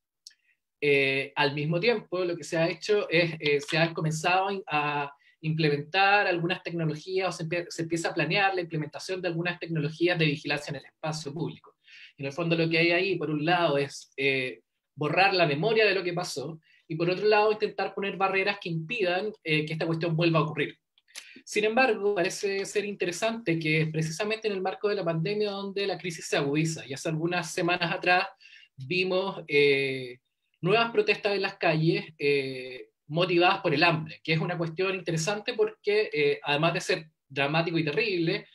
Al mismo tiempo, lo que se ha hecho es, se ha comenzado a implementar algunas tecnologías, o se empieza a planear la implementación de algunas tecnologías de vigilancia en el espacio público. En el fondo lo que hay ahí, por un lado, es borrar la memoria de lo que pasó, y por otro lado, intentar poner barreras que impidan que esta cuestión vuelva a ocurrir. Sin embargo, parece ser interesante que precisamente en el marco de la pandemia, donde la crisis se agudiza, y hace algunas semanas atrás vimos nuevas protestas en las calles motivadas por el hambre, que es una cuestión interesante porque además de ser dramático y terrible,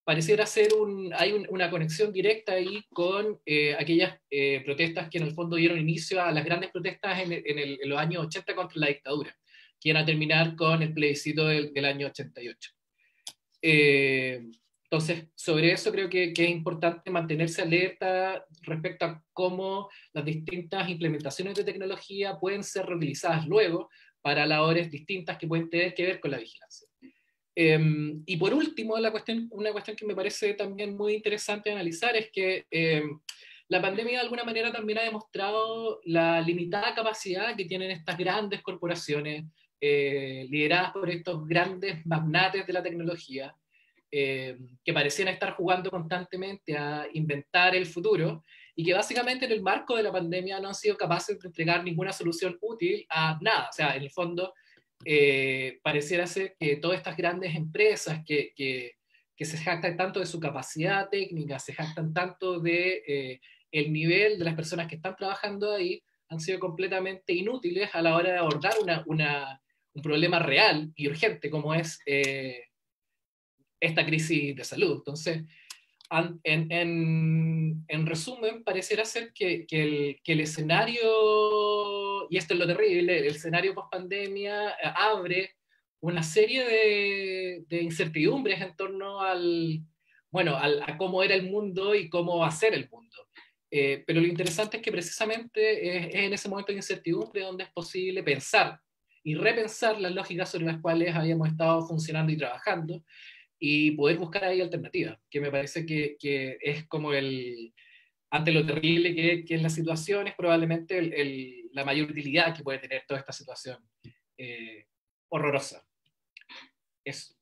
pareciera ser hay una conexión directa ahí con aquellas protestas que en el fondo dieron inicio a las grandes protestas en los años 80 contra la dictadura, que iban a terminar con el plebiscito del año 88. Entonces, sobre eso creo que es importante mantenerse alerta respecto a cómo las distintas implementaciones de tecnología pueden ser reutilizadas luego para labores distintas que pueden tener que ver con la vigilancia. Y por último, una cuestión que me parece también muy interesante analizar es que la pandemia de alguna manera también ha demostrado la limitada capacidad que tienen estas grandes corporaciones lideradas por estos grandes magnates de la tecnología, que parecían estar jugando constantemente a inventar el futuro y que básicamente en el marco de la pandemia no han sido capaces de entregar ninguna solución útil a nada. O sea, en el fondo pareciera ser que todas estas grandes empresas que se jactan tanto de su capacidad técnica, se jactan tanto de el nivel de las personas que están trabajando ahí, han sido completamente inútiles a la hora de abordar un problema real y urgente como es esta crisis de salud. Entonces, en resumen, pareciera ser que el escenario, y esto es lo terrible, el escenario post-pandemia abre una serie de incertidumbres en torno a cómo era el mundo y cómo va a ser el mundo. Pero lo interesante es que precisamente es en ese momento de incertidumbre donde es posible pensar y repensar las lógicas sobre las cuales habíamos estado funcionando y trabajando, y poder buscar ahí alternativas, que me parece que es como ante lo terrible que es la situación, es probablemente la mayor utilidad que puede tener toda esta situación horrorosa. Eso.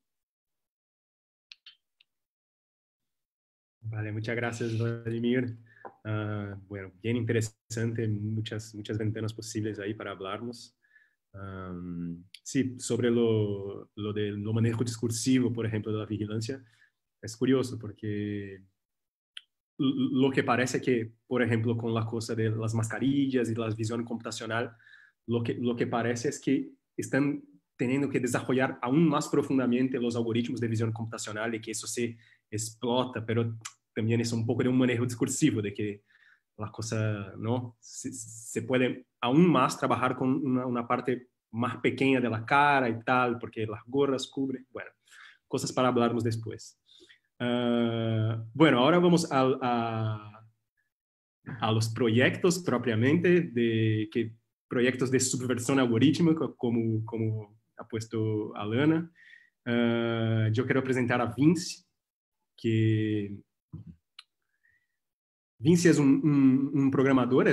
Vale, muchas gracias, Vladimir. Bueno, bien interesante, muchas ventanas posibles ahí para hablarnos. Sí, sobre lo manejo discursivo, por ejemplo, de la vigilancia, es curioso porque lo que parece que, por ejemplo, con la cosa de las mascarillas y la visión computacional, lo que parece es que están teniendo que desarrollar aún más profundamente los algoritmos de visión computacional y que eso se explota, pero también es un poco de un manejo discursivo, de que la cosa, ¿no? Se puede aún más trabajar con una parte más pequeña de la cara y tal, porque las gorras cubren, bueno, cosas para hablarnos después. Bueno, ahora vamos a los proyectos propiamente, proyectos de subversión algorítmica, como ha puesto Alana. Yo quiero presentar a Vince, que Vince es un programador,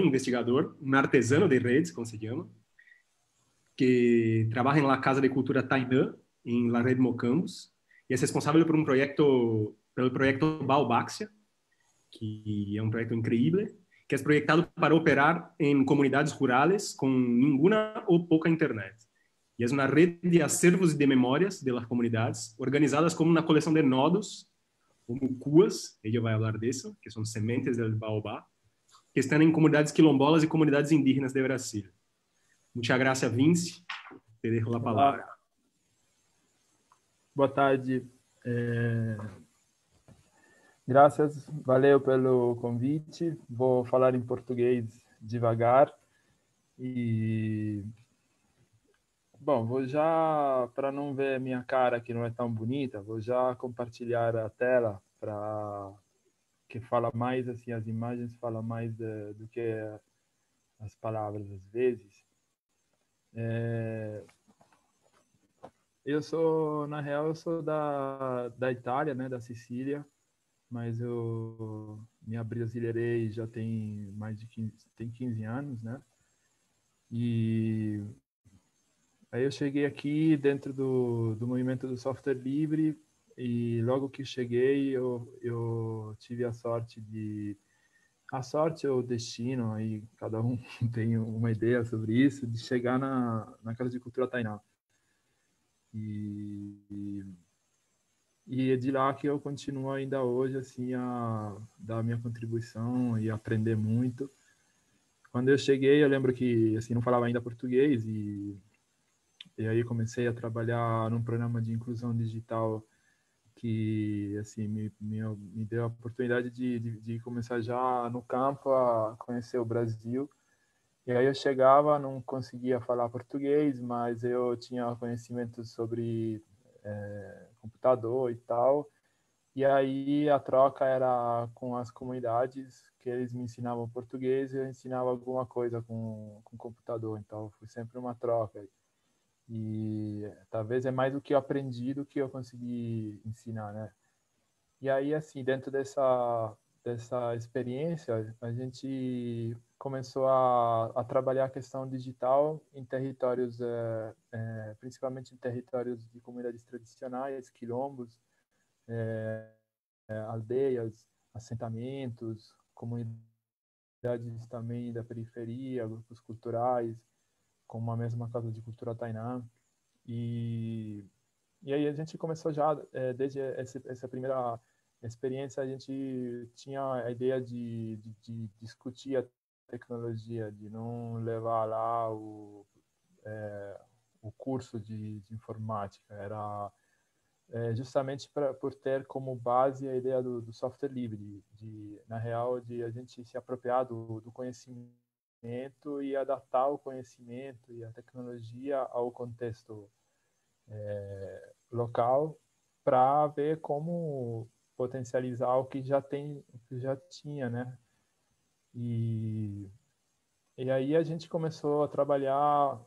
investigador, un artesano de redes, como se llama, que trabaja en la Casa de Cultura Tainá, en la red Mocambos, y es responsable por pelo proyecto Baobaxia, que é um projeto incrível, que é projetado para operar em comunidades rurais com nenhuma ou pouca internet. E é uma rede de acervos de memórias das comunidades, organizadas como uma coleção de nodos, como cuas, ele vai falar disso, que são sementes do baobá, que estão em comunidades quilombolas e comunidades indígenas de Brasil. Muchas gracias, Vince. Te dejo a palavra. Boa tarde. Graças, valeu pelo convite. Vou falar em português devagar. E, bom, vou já, para não ver minha cara que não é tão bonita, vou já compartilhar a tela para que fala mais, assim, as imagens falam mais do que as palavras às vezes. Eu sou, na real, eu sou da Itália, né, da Sicília, mas eu me abrasileirei já tem mais de 15 anos, né? E aí eu cheguei aqui dentro do movimento do software livre e logo que cheguei eu tive a sorte ou o destino, aí cada um tem uma ideia sobre isso, de chegar na Casa de Cultura Tainá. E é de lá que eu continuo ainda hoje assim a dar a minha contribuição e aprender muito. Quando eu cheguei, eu lembro que assim não falava ainda português e aí comecei a trabalhar num programa de inclusão digital que assim me deu a oportunidade de começar já no campo a conhecer o Brasil. E aí eu chegava, não conseguia falar português, mas eu tinha conhecimento sobre computador e tal. E aí a troca era com as comunidades, que eles me ensinavam português e eu ensinava alguma coisa com computador. Então foi sempre uma troca. E talvez é mais do que eu aprendi do que eu consegui ensinar, né? E aí, assim, dentro dessa experiência, a gente começou a trabalhar a questão digital em territórios, principalmente em territórios de comunidades tradicionais, quilombos, aldeias, assentamentos, comunidades também da periferia, grupos culturais, como a mesma Casa de Cultura Tainá. E aí a gente começou já, desde essa primeira experiência, a gente tinha a ideia de discutir a tecnologia, de não levar lá o curso de informática. Era justamente por ter como base a ideia do software livre, na real, de a gente se apropriar do conhecimento e adaptar o conhecimento e a tecnologia ao contexto local para ver como potencializar o que já tinha, né? E aí a gente começou a trabalhar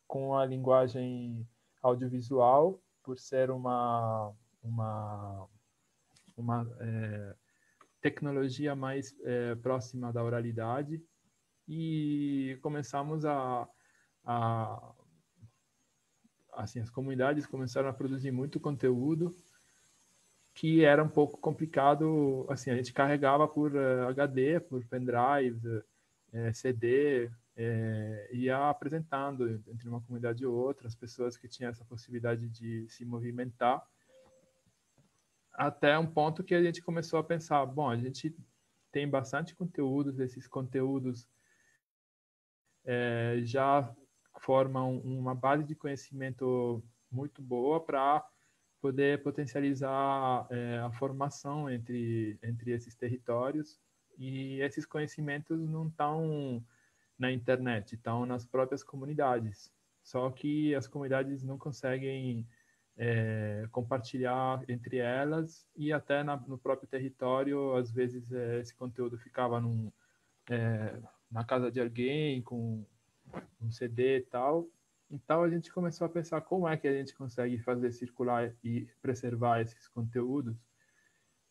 com a linguagem audiovisual, por ser uma tecnologia mais próxima da oralidade, e começamos assim, as comunidades começaram a produzir muito conteúdo que era um pouco complicado, assim, a gente carregava por HD, por pendrive, CD, ia apresentando entre uma comunidade e outra, as pessoas que tinham essa possibilidade de se movimentar, até um ponto que a gente começou a pensar, bom, a gente tem bastante conteúdos, esses conteúdos já formam uma base de conhecimento muito boa para poder potencializar a formação entre esses territórios, e esses conhecimentos não estão na internet, estão nas próprias comunidades. Só que as comunidades não conseguem compartilhar entre elas, e até no próprio território, às vezes esse conteúdo ficava na casa de alguém, com um CD e tal. Então a gente começou a pensar como é que a gente consegue fazer circular e preservar esses conteúdos,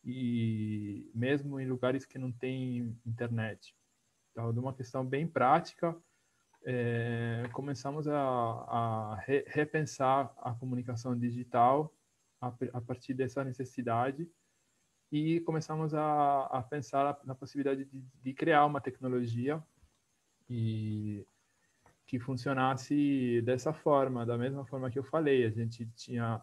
e mesmo em lugares que não tem internet. Então, de uma questão bem prática, começamos a repensar a comunicação digital a partir dessa necessidade, e começamos a pensar na possibilidade de criar uma tecnologia e que funcionasse dessa forma, da mesma forma que eu falei. A gente tinha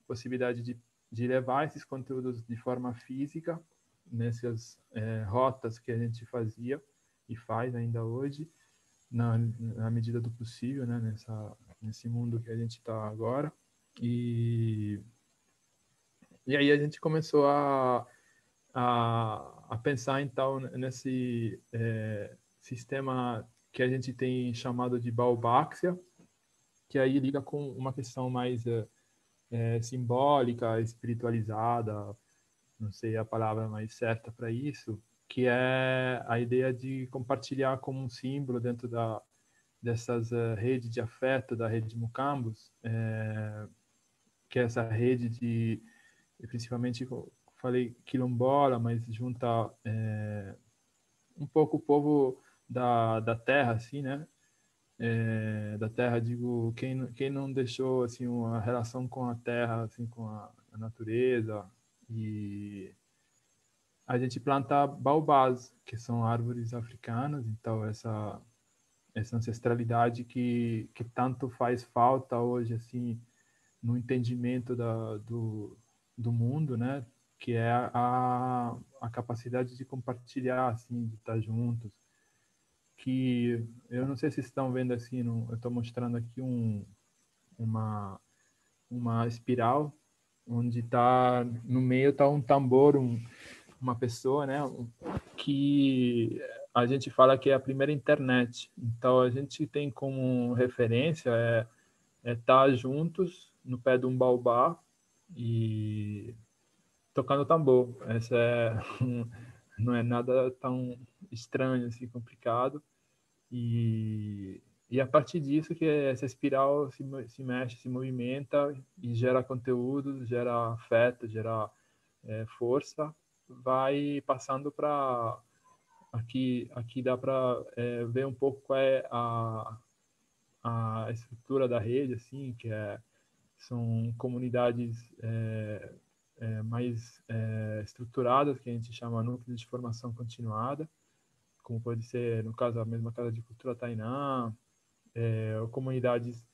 possibilidade de levar esses conteúdos de forma física, nessas rotas que a gente fazia e faz ainda hoje, na medida do possível, né, nesse mundo que a gente está agora. E aí a gente começou a pensar, então, nesse sistema que a gente tem chamado de Baubaxia, que aí liga com uma questão mais simbólica, espiritualizada, não sei a palavra mais certa para isso, que é a ideia de compartilhar como um símbolo dentro dessas redes de afeto, da rede de Mucambos, que é essa rede de, principalmente, falei quilombola, mas junta um pouco o povo da terra, assim, né? Da terra, digo, quem não deixou assim uma relação com a terra, assim, com a natureza. E a gente planta baobás, que são árvores africanas. Então essa ancestralidade que tanto faz falta hoje, assim, no entendimento do mundo, né? Que é a capacidade de compartilhar, assim, de estar juntos. Que eu não sei se estão vendo assim, eu estou mostrando aqui uma espiral, onde está no meio está um tambor, uma pessoa, né, que a gente fala que é a primeira internet. Então a gente tem como referência estar juntos no pé de um baobá e tocando tambor. Essa não é nada tão estranho, assim, complicado. E a partir disso que essa espiral se mexe, se movimenta e gera conteúdo, gera afeto, gera força, vai passando para aqui dá para ver um pouco qual é a estrutura da rede, assim, que são comunidades mais estruturadas, que a gente chama núcleos de formação continuada, como pode ser, no caso, a mesma Casa de Cultura Tainá, ou comunidades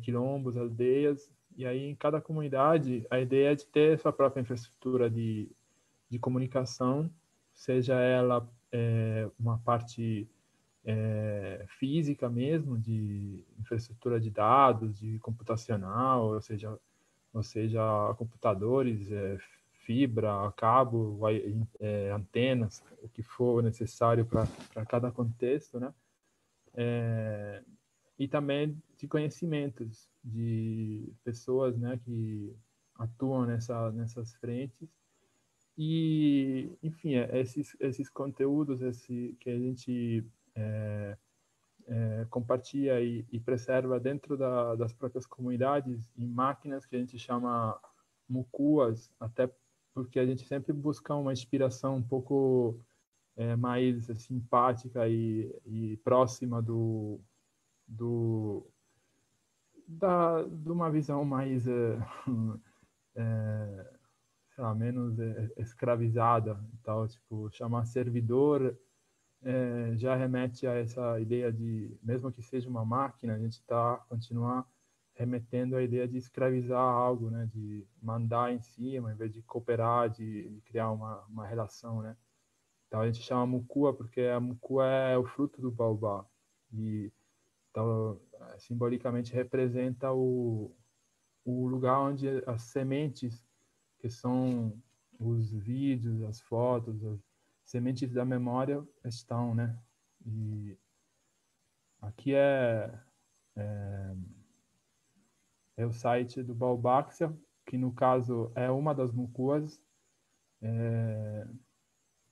quilombos, aldeias. E aí, em cada comunidade, a ideia é de ter sua própria infraestrutura de comunicação, seja ela uma parte física mesmo, de infraestrutura de dados, de computacional, ou seja computadores, fibra, cabo, antenas, o que for necessário para cada contexto, né? E também de conhecimentos de pessoas, né, que atuam nessas frentes, E, enfim, esses conteúdos que a gente compartilha e preserva dentro das próprias comunidades em máquinas que a gente chama mucuas, até porque a gente sempre busca uma inspiração um pouco mais simpática e próxima de uma visão mais sei lá, menos escravizada e tal, tipo, chamar servidor já remete a essa ideia de, mesmo que seja uma máquina, a gente continuar remetendo a ideia de escravizar algo, né, de mandar em cima, em vez de cooperar, de criar uma relação, né. Então a gente chama mucua porque a mucua é o fruto do baobá e então simbolicamente representa o lugar onde as sementes, que são os vídeos, as fotos, as sementes da memória estão, né? E aqui é o site do Baobáxia, que no caso é uma das mucuas.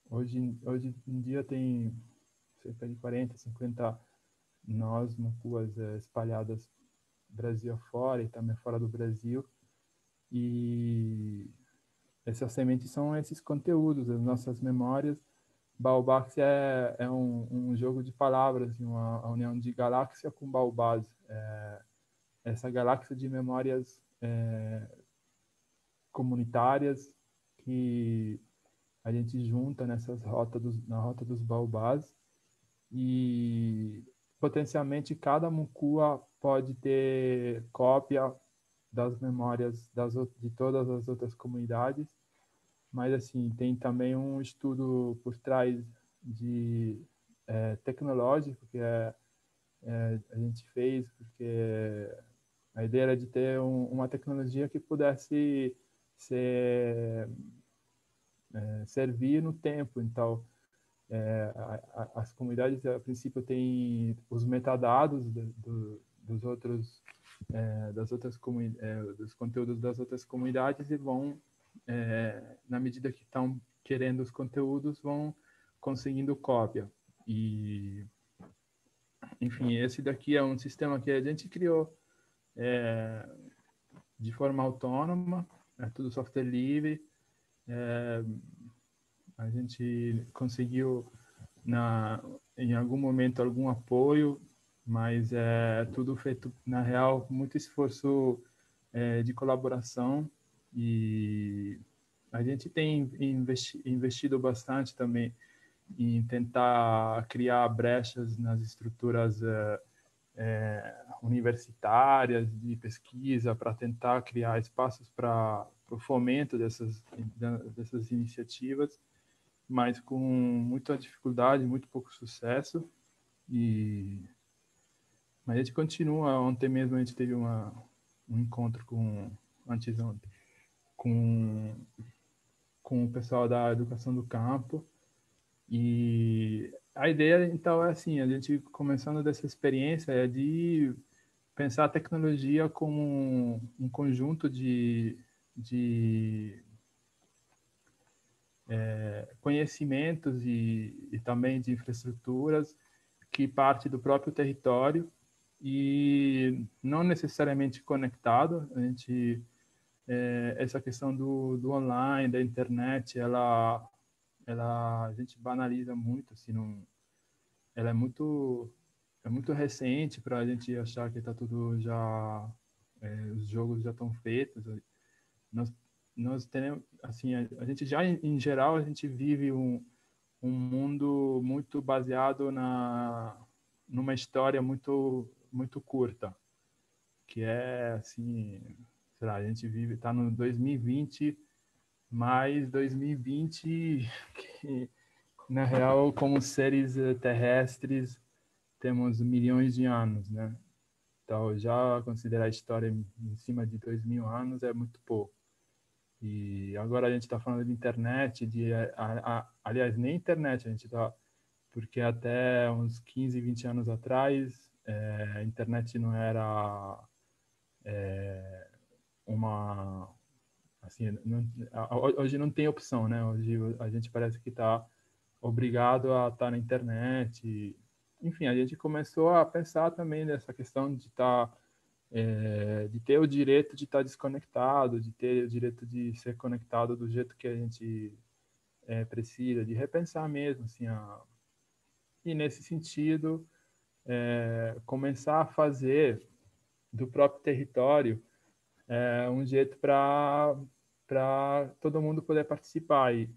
Hoje em dia tem cerca de 40, 50 nós mucuas espalhadas Brasil afora e também fora do Brasil. E essas sementes são esses conteúdos, as nossas memórias. Baobax é um jogo de palavras, uma união de galáxia com baobás. Essa galáxia de memórias comunitárias que a gente junta na rota dos baobás e potencialmente cada mucua pode ter cópia das memórias de todas as outras comunidades, mas assim tem também um estudo por trás de tecnológico que a gente fez porque a ideia era de ter uma tecnologia que pudesse servir no tempo. Então as comunidades a princípio têm os metadados dos outros dos conteúdos das outras comunidades e vão na medida que estão querendo os conteúdos vão conseguindo cópia. E enfim, esse daqui é um sistema que a gente criou de forma autônoma, é tudo software livre. A gente conseguiu em algum momento algum apoio, mas é tudo feito na real com muito esforço de colaboração, e a gente tem investido bastante também em tentar criar brechas nas estruturas universitárias de pesquisa para tentar criar espaços para o fomento dessas iniciativas, mas com muita dificuldade, muito pouco sucesso. Mas a gente continua. Ontem mesmo a gente teve um encontro antes ontem, com o pessoal da educação do campo, e a ideia então é assim, a gente começando dessa experiência é de pensar a tecnologia como um conjunto de conhecimentos e também de infraestruturas que parte do próprio território e não necessariamente conectado. Essa questão do online, da internet, a gente banaliza muito, assim, ela é muito recente para a gente achar que está tudo já, os jogos já estão feitos. Nós temos, assim, a gente já, em geral, a gente vive um mundo muito baseado numa história muito curta, que é, assim, sei lá, a gente está no 2020, mais 2020, que, na real, como seres terrestres, temos milhões de anos, né? Então, já considerar a história em cima de 2.000 anos é muito pouco. E agora a gente está falando de internet, aliás, nem internet, a gente está... Porque até uns 15, 20 anos atrás, a internet não era Assim, hoje não tem opção, né? Hoje a gente parece que está obrigado a estar na internet. Enfim, a gente começou a pensar também nessa questão de de ter o direito de estar desconectado, de ter o direito de ser conectado do jeito que a gente precisa, de repensar mesmo, assim, e nesse sentido, começar a fazer do próprio território um jeito para todo mundo poder participar. E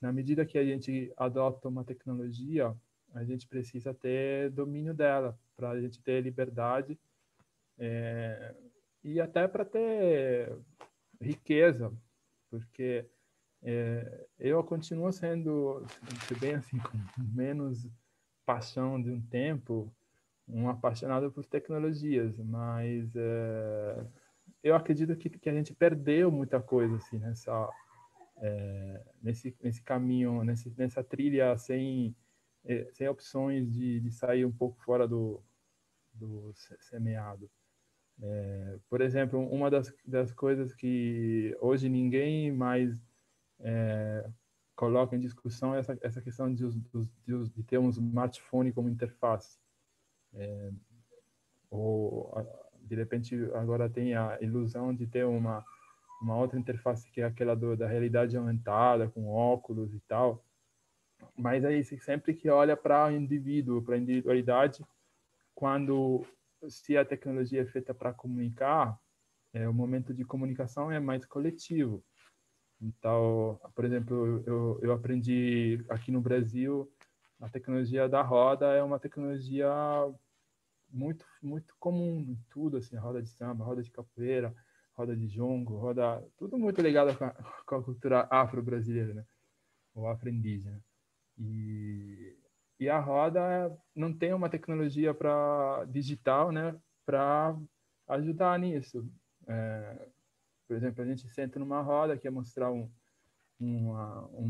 na medida que a gente adota uma tecnologia, a gente precisa ter domínio dela, para a gente ter liberdade e até para ter riqueza, porque eu continuo sendo, se bem assim, com menos paixão de um tempo, um apaixonado por tecnologias, mas eu acredito que a gente perdeu muita coisa assim nesse caminho, nessa trilha sem opções de sair um pouco fora do semeado. Por exemplo, uma das coisas que hoje ninguém mais coloca em discussão é essa questão de ter um smartphone como interface. Ou, de repente, agora tem a ilusão de ter uma outra interface que é aquela da realidade aumentada, com óculos e tal. Mas aí, sempre que olha para o indivíduo, para a individualidade, se a tecnologia é feita para comunicar, o momento de comunicação é mais coletivo. Então, por exemplo, eu aprendi aqui no Brasil, a tecnologia da roda é uma tecnologia muito, muito comum em tudo, assim, roda de samba, roda de capoeira, roda de jongo, tudo muito ligado com a cultura afro-brasileira, né? Ou afro-indígena. E a roda não tem uma tecnologia digital, né, para ajudar nisso. Por exemplo, a gente senta numa roda, quer mostrar um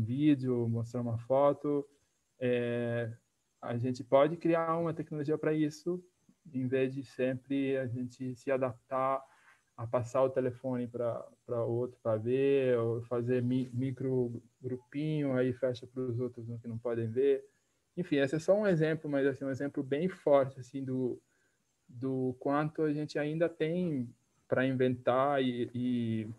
vídeo, mostrar uma foto, a gente pode criar uma tecnologia para isso, em vez de sempre a gente se adaptar a passar o telefone para outro para ver, ou fazer micro grupinho, aí fecha para os outros que não podem ver. Enfim, esse é só um exemplo, mas assim, um exemplo bem forte assim, do quanto a gente ainda tem para inventar e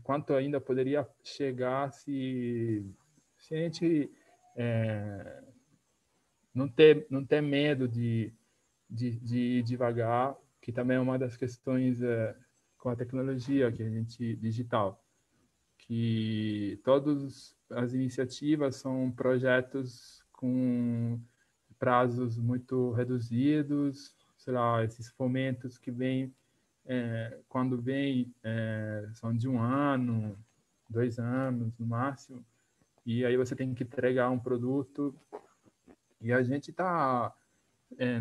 quanto ainda poderia chegar se a gente não ter medo de ir devagar, que também é uma das questões com a tecnologia que a gente digital, que todas as iniciativas são projetos com prazos muito reduzidos, sei lá, esses fomentos que vêm quando vem são de 1 ano, 2 anos no máximo, e aí você tem que entregar um produto e a gente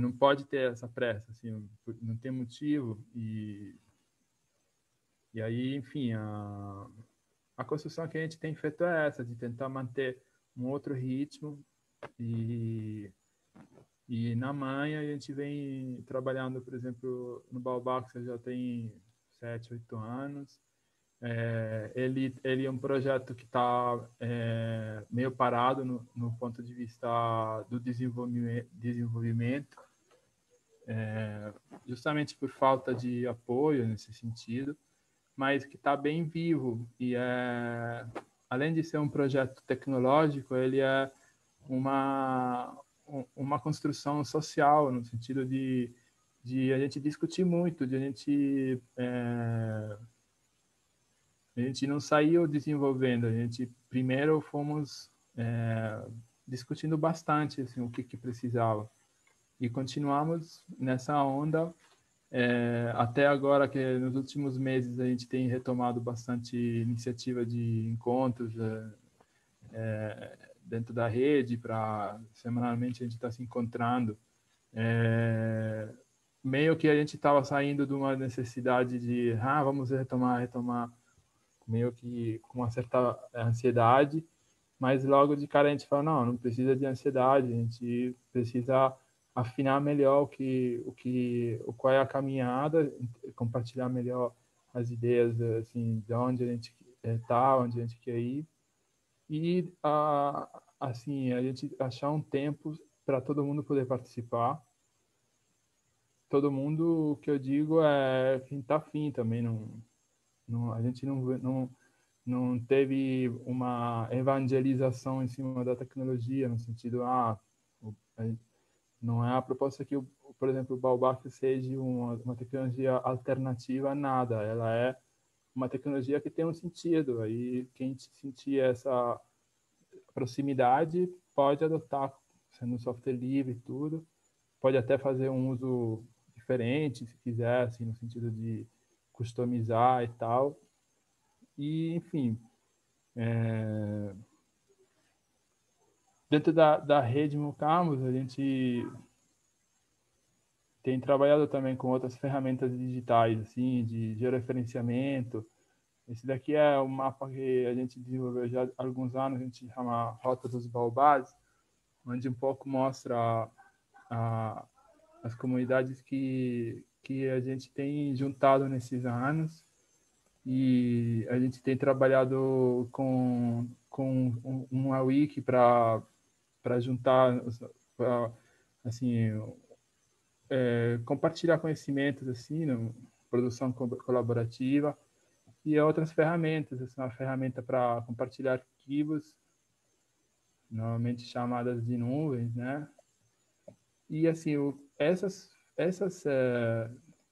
não pode ter essa pressa, assim, não tem motivo e aí, enfim, a construção que a gente tem feito é essa, de tentar manter um outro ritmo e na manhã a gente vem trabalhando, por exemplo, no Baobá, que já tem 7, 8 anos. Ele é um projeto que está meio parado no ponto de vista do desenvolvimento, justamente por falta de apoio nesse sentido, mas que está bem vivo e além de ser um projeto tecnológico, ele é uma construção social, no sentido de a gente discutir muito, de a gente não saiu desenvolvendo, a gente primeiro fomos discutindo bastante assim, o que precisava e continuamos nessa onda até agora, que nos últimos meses a gente tem retomado bastante iniciativa de encontros dentro da rede, semanalmente a gente está se encontrando. Meio que a gente estava saindo de uma necessidade de vamos retomar, meio que com uma certa ansiedade, mas logo de cara a gente fala, não precisa de ansiedade, a gente precisa afinar melhor qual é a caminhada, compartilhar melhor as ideias assim, de onde a gente está, onde a gente quer ir. E, assim, a gente achar um tempo para todo mundo poder participar. Todo mundo, o que eu digo é quem está afim também. A gente não teve uma evangelização em cima da tecnologia, no sentido, não é a proposta que, por exemplo, o Baobab seja uma tecnologia alternativa a nada. Ela é uma tecnologia que tem um sentido. Aí quem sentir essa proximidade pode adotar, sendo software livre e tudo. Pode até fazer um uso diferente, se quiser, assim, no sentido de customizar e tal. E, enfim, dentro da rede Mucamos, a gente tem trabalhado também com outras ferramentas digitais, assim, de georreferenciamento. Esse daqui é um mapa que a gente desenvolveu já há alguns anos, a gente chama Rota dos Baobás, onde um pouco mostra as comunidades que a gente tem juntado nesses anos. E a gente tem trabalhado com uma wiki para juntar, assim, compartilhar conhecimentos, assim, produção colaborativa e outras ferramentas. Essa é uma ferramenta para compartilhar arquivos, normalmente chamadas de nuvens, né? E assim, essas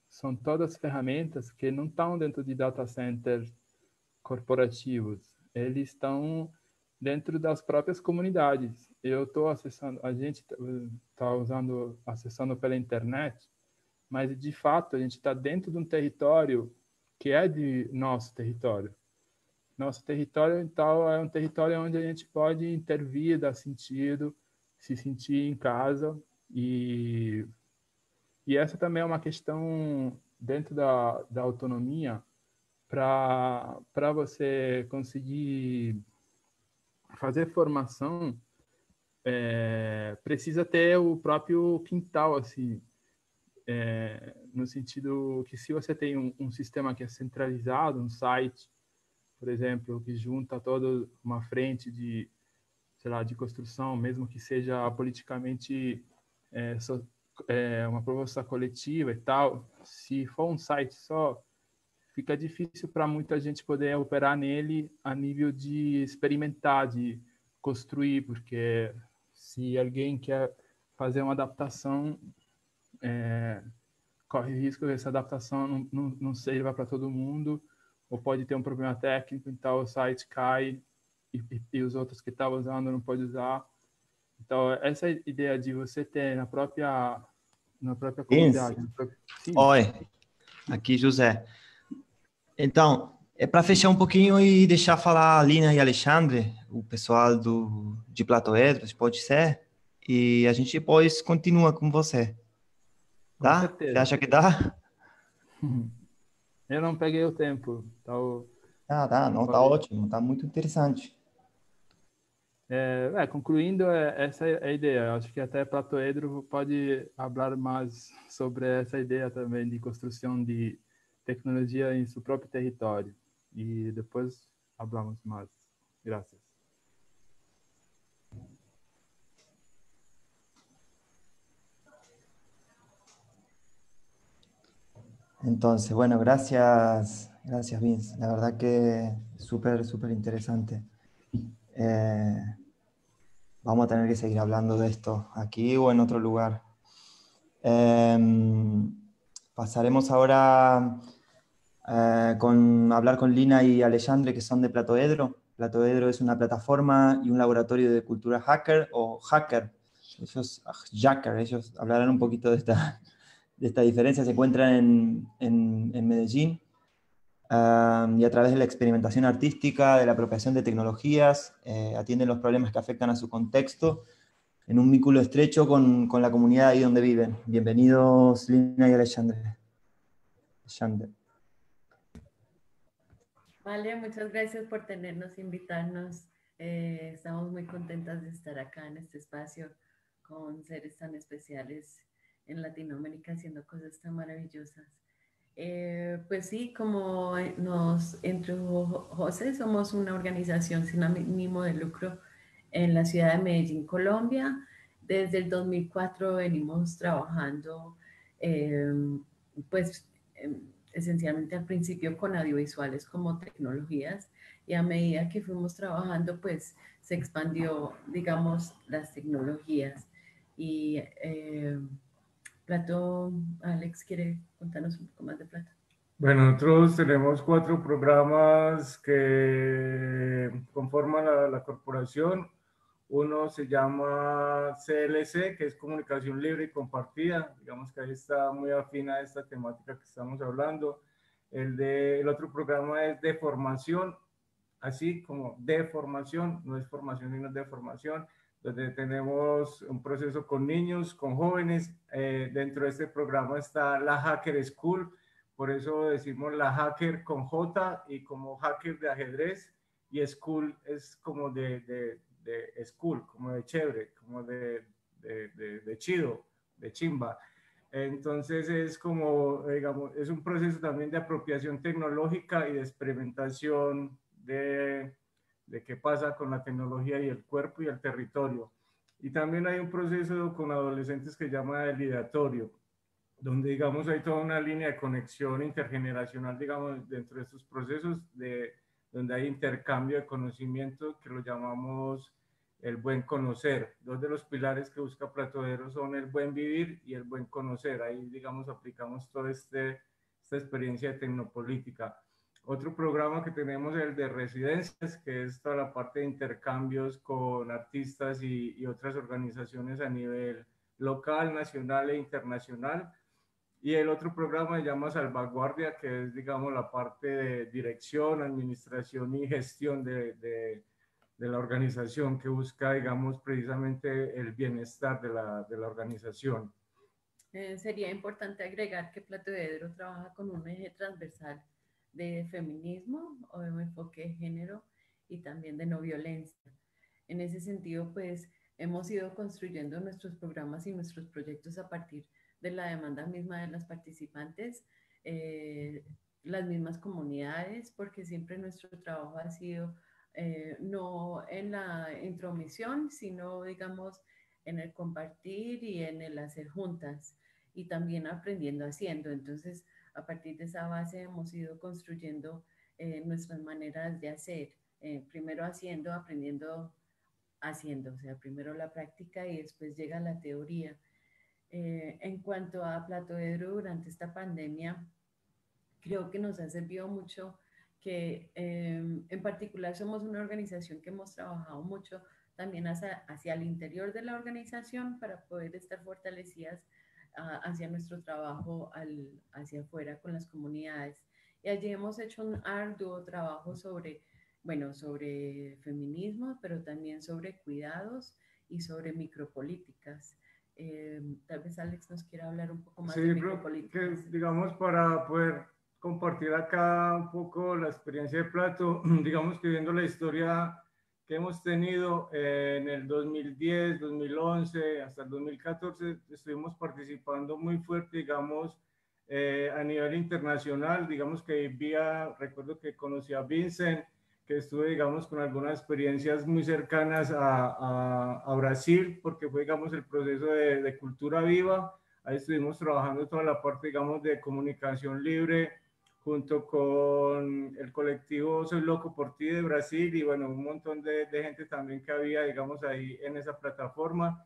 são todas ferramentas que não estão dentro de data centers corporativos, eles estão dentro das próprias comunidades. Eu estou acessando, a gente está acessando pela internet, mas de fato a gente está dentro de um território que é de nosso território. Nosso território, então, é um território onde a gente pode intervir, dar sentido, se sentir em casa. E essa também é uma questão dentro da autonomia, para você conseguir fazer formação, precisa ter o próprio quintal, assim, no sentido que se você tem um sistema que é centralizado, um site, por exemplo, que junta toda uma frente de, sei lá, de construção, mesmo que seja politicamente uma proposta coletiva e tal, se for um site só, fica difícil para muita gente poder operar nele a nível de experimentar, de construir, porque se alguém quer fazer uma adaptação, corre o risco dessa adaptação não sirva para todo mundo, ou pode ter um problema técnico, então o site cai e os outros que estavam usando não pode usar. Então, essa ideia de você ter na própria comunidade... Sim. Oi, aqui José. Então, para fechar um pouquinho e deixar falar a Lina e Alexandre, o pessoal de Platoedros, pode ser? E a gente depois continua com você. Tá? Com certeza. Você acha que dá? Eu não peguei o tempo. Então, não, tá ótimo, tá muito interessante. Concluindo, essa é a ideia. Acho que até Platoedro pode falar mais sobre essa ideia também de construção de tecnologia em seu próprio território. E depois falamos mais. Graças. Entonces, bueno, gracias Vince. La verdad que súper interesante. Vamos a tener que seguir hablando de esto aquí o en otro lugar. Pasaremos ahora hablar con Lina y Alexandre, que son de Platoedro. Platoedro es una plataforma y un laboratorio de cultura hacker o hacker. Ellos hablarán un poquito de esta diferencia. Se encuentran en Medellín. Y a través de la experimentación artística, de la apropiación de tecnologías, atienden los problemas que afectan a su contexto en un vínculo estrecho con la comunidad ahí donde viven. Bienvenidos, Lina y Alexandre. Vale, muchas gracias por invitarnos. Estamos muy contentas de estar acá en este espacio con seres tan especiales en Latinoamérica haciendo cosas tan maravillosas. Pues sí, como nos introdujo José, somos una organización sin ánimo de lucro en la ciudad de Medellín, Colombia. Desde el 2004 venimos trabajando, pues esencialmente al principio con audiovisuales como tecnologías, y a medida que fuimos trabajando, pues se expandió, digamos, las tecnologías. Y Plato, Alex, ¿quiere contarnos un poco más de Plato? Bueno, nosotros tenemos 4 programas que conforman la corporación. Uno se llama CLC, que es Comunicación Libre y Compartida. Digamos que ahí está muy afín a esta temática que estamos hablando. El otro programa es de formación, así como de formación, no es formación sino de formación, donde tenemos un proceso con niños, con jóvenes. Dentro de este programa está la Hacker School, por eso decimos la Hacker con J y como hacker de ajedrez, y School es como de school, como de chévere, como de chido, de chimba. Entonces es como, digamos, es un proceso también de apropiación tecnológica y de experimentación de qué pasa con la tecnología y el cuerpo y el territorio. Y también hay un proceso con adolescentes que se llama el ideatorio, donde, digamos, hay toda una línea de conexión intergeneracional, digamos, dentro de estos procesos, donde hay intercambio de conocimiento, que lo llamamos el buen conocer. Dos de los pilares que busca Platodero son el buen vivir y el buen conocer. Ahí, digamos, aplicamos toda esta experiencia de tecnopolítica. Otro programa que tenemos es el de residencias, que es toda la parte de intercambios con artistas y otras organizaciones a nivel local, nacional e internacional. Y el otro programa se llama Salvaguardia, que es, digamos, la parte de dirección, administración y gestión de la organización, que busca, digamos, precisamente el bienestar de la organización. Sería importante agregar que Platodero trabaja con un eje transversal de feminismo o de un enfoque de género y también de no violencia. En ese sentido, pues hemos ido construyendo nuestros programas y nuestros proyectos a partir de la demanda misma de las participantes, las mismas comunidades, porque siempre nuestro trabajo ha sido no en la intromisión, sino, digamos, en el compartir y en el hacer juntas, y también aprendiendo haciendo. Entonces, a partir de esa base hemos ido construyendo nuestras maneras de hacer, primero haciendo, aprendiendo, haciendo, o sea, primero la práctica y después llega la teoría. En cuanto a Platodero durante esta pandemia, creo que nos ha servido mucho que en particular somos una organización que hemos trabajado mucho también hacia el interior de la organización para poder estar fortalecidas hacia nuestro trabajo hacia afuera con las comunidades. Y allí hemos hecho un arduo trabajo sobre feminismo, pero también sobre cuidados y sobre micropolíticas. Tal vez Alex nos quiera hablar un poco más de micropolíticas. Que, digamos, para poder compartir acá un poco la experiencia de Plato, digamos que viendo la historia que hemos tenido en el 2010, 2011, hasta el 2014, estuvimos participando muy fuerte, digamos, a nivel internacional. Digamos que recuerdo que conocí a Vincent, que estuve, digamos, con algunas experiencias muy cercanas a Brasil, porque fue, digamos, el proceso de cultura viva. Ahí estuvimos trabajando toda la parte, digamos, de comunicación libre, junto con el colectivo Soy Loco por Ti de Brasil, y bueno, un montón de gente también que había, digamos, ahí en esa plataforma.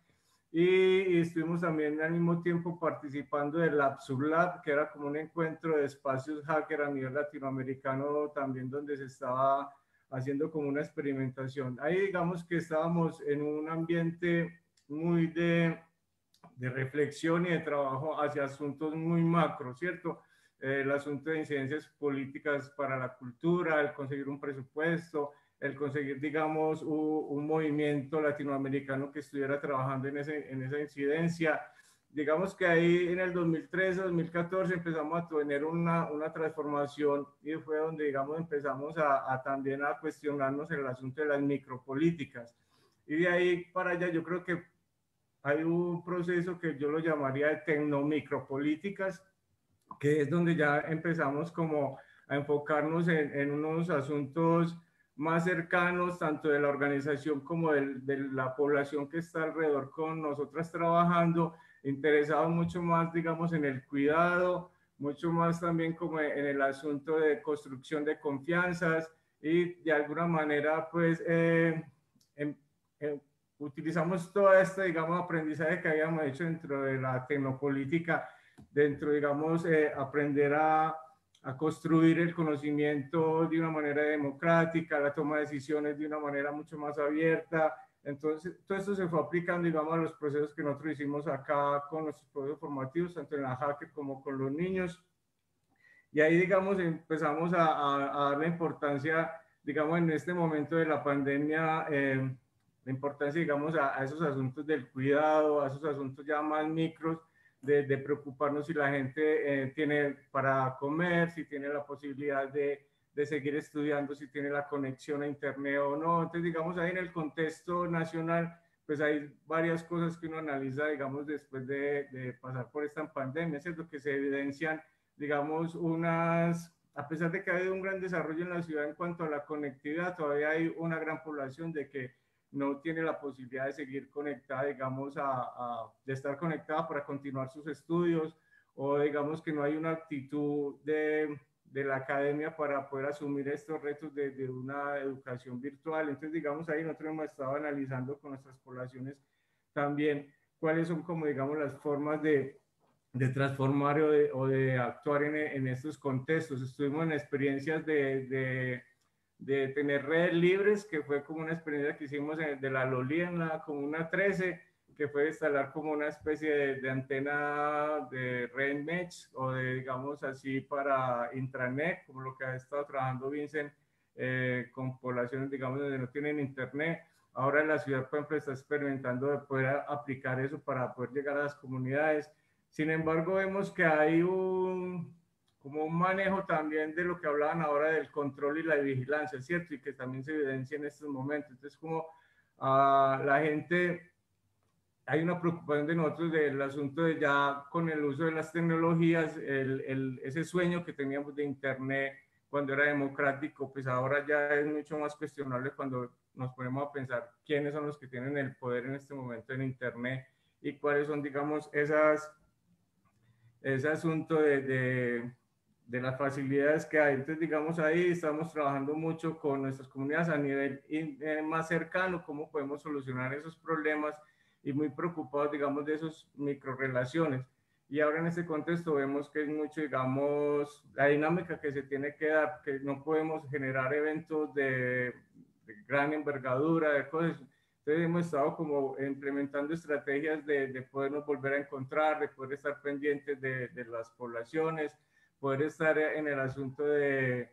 Y estuvimos también al mismo tiempo participando del LabSurLab, que era como un encuentro de espacios hacker a nivel latinoamericano también, donde se estaba haciendo como una experimentación. Ahí, digamos que estábamos en un ambiente muy de reflexión y de trabajo hacia asuntos muy macro, ¿cierto? El asunto de incidencias políticas para la cultura, el conseguir un presupuesto, el conseguir, digamos, un movimiento latinoamericano que estuviera trabajando en esa incidencia. Digamos que ahí en el 2013, 2014 empezamos a tener una transformación, y fue donde, digamos, empezamos también a cuestionarnos el asunto de las micropolíticas. Y de ahí para allá yo creo que hay un proceso que yo lo llamaría de tecnomicropolíticas, que es donde ya empezamos como a enfocarnos en unos asuntos más cercanos, tanto de la organización como de la población que está alrededor con nosotras trabajando, interesados mucho más, digamos, en el cuidado, mucho más también como en el asunto de construcción de confianzas y de alguna manera, pues, utilizamos todo este, digamos, aprendizaje que habíamos hecho dentro de la tecnopolítica, dentro, digamos, aprender a construir el conocimiento de una manera democrática, la toma de decisiones de una manera mucho más abierta. Entonces, todo esto se fue aplicando, digamos, a los procesos que nosotros hicimos acá con nuestros procesos formativos, tanto en la JACE como con los niños. Y ahí, digamos, empezamos a darle importancia, digamos, en este momento de la pandemia, la importancia, digamos, a esos asuntos del cuidado, a esos asuntos ya más micros, de preocuparnos si la gente tiene para comer, si tiene la posibilidad de seguir estudiando, si tiene la conexión a internet o no. Entonces, digamos, ahí en el contexto nacional, pues hay varias cosas que uno analiza, digamos, después de pasar por esta pandemia, ¿cierto? Que se evidencian, digamos, a pesar de que ha habido un gran desarrollo en la ciudad en cuanto a la conectividad, todavía hay una gran población de que no tiene la posibilidad de seguir conectada, digamos, de estar conectada para continuar sus estudios, o digamos que no hay una actitud de la academia para poder asumir estos retos de una educación virtual. Entonces, digamos, ahí nosotros hemos estado analizando con nuestras poblaciones también cuáles son, como digamos, las formas de transformar o de actuar en estos contextos. Estuvimos en experiencias de tener redes libres, que fue como una experiencia que hicimos de la Lolí en la Comuna 13, que fue instalar como una especie de antena de red mesh o de, digamos así, para intranet, como lo que ha estado trabajando Vincent con poblaciones, digamos, donde no tienen internet. Ahora en la ciudad, por ejemplo, está experimentando de poder aplicar eso para poder llegar a las comunidades. Sin embargo, vemos que hay como un manejo también de lo que hablaban ahora del control y la vigilancia, ¿cierto? Y que también se evidencia en estos momentos. Entonces, como la gente, hay una preocupación de nosotros del asunto de ya con el uso de las tecnologías, ese sueño que teníamos de Internet cuando era democrático, pues ahora ya es mucho más cuestionable cuando nos ponemos a pensar quiénes son los que tienen el poder en este momento en Internet y cuáles son, digamos, ese asunto de las facilidades que hay. Entonces, digamos, ahí estamos trabajando mucho con nuestras comunidades a nivel más cercano, cómo podemos solucionar esos problemas y muy preocupados, digamos, de esas microrelaciones. Y ahora en este contexto vemos que es mucho, digamos, la dinámica que se tiene que dar, que no podemos generar eventos de gran envergadura, de cosas. Entonces hemos estado como implementando estrategias de podernos volver a encontrar, de poder estar pendientes de las poblaciones, poder estar en el asunto de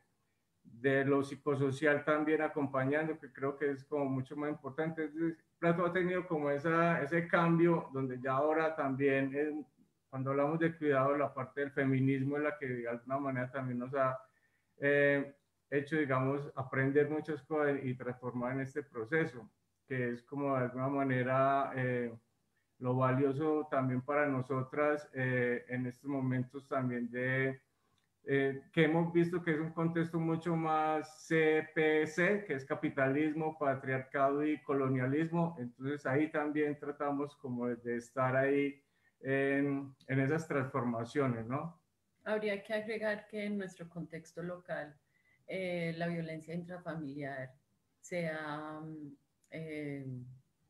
lo psicosocial también acompañando, que creo que es como mucho más importante. Entonces, Plato ha tenido como ese cambio donde ya ahora también, cuando hablamos de cuidado, la parte del feminismo es la que de alguna manera también nos ha hecho, digamos, aprender muchas cosas y transformar en este proceso, que es como de alguna manera lo valioso también para nosotras en estos momentos también que hemos visto que es un contexto mucho más CPC, que es capitalismo, patriarcado y colonialismo. Entonces ahí también tratamos como de estar ahí en esas transformaciones, ¿no? Habría que agregar que en nuestro contexto local la violencia intrafamiliar se ha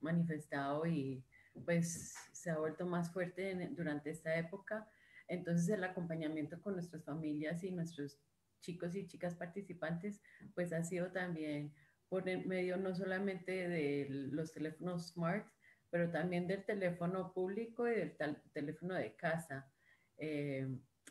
manifestado y pues se ha vuelto más fuerte durante esta época. Entonces el acompañamiento con nuestras familias y nuestros chicos y chicas participantes pues ha sido también por medio no solamente de los teléfonos smart, pero también del teléfono público y del teléfono de casa.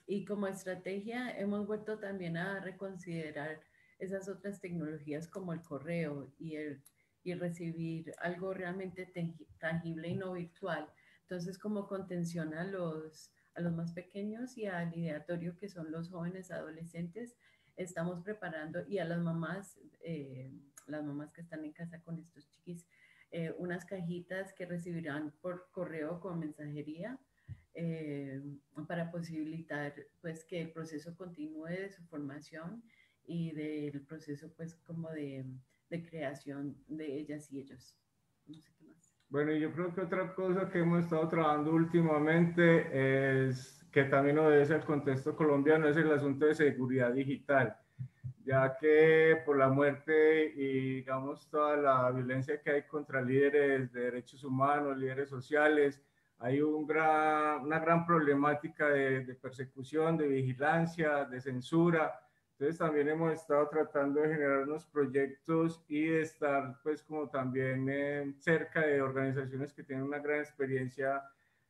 Y como estrategia hemos vuelto también a reconsiderar esas otras tecnologías como el correo y recibir algo realmente tangible y no virtual. Entonces, como contención a los más pequeños y al ideatorio que son los jóvenes adolescentes, estamos preparando, y a las mamás que están en casa con estos chiquis, unas cajitas que recibirán por correo con mensajería, para posibilitar pues que el proceso continúe de su formación y del proceso pues como de creación de ellas y ellos. No sé qué más. Bueno, y yo creo que otra cosa que hemos estado trabajando últimamente es que también obedece al contexto colombiano, es el asunto de seguridad digital, ya que por la muerte y digamos toda la violencia que hay contra líderes de derechos humanos, líderes sociales, hay una gran problemática de persecución, de vigilancia, de censura. Entonces también hemos estado tratando de generar unos proyectos y de estar pues como también cerca de organizaciones que tienen una gran experiencia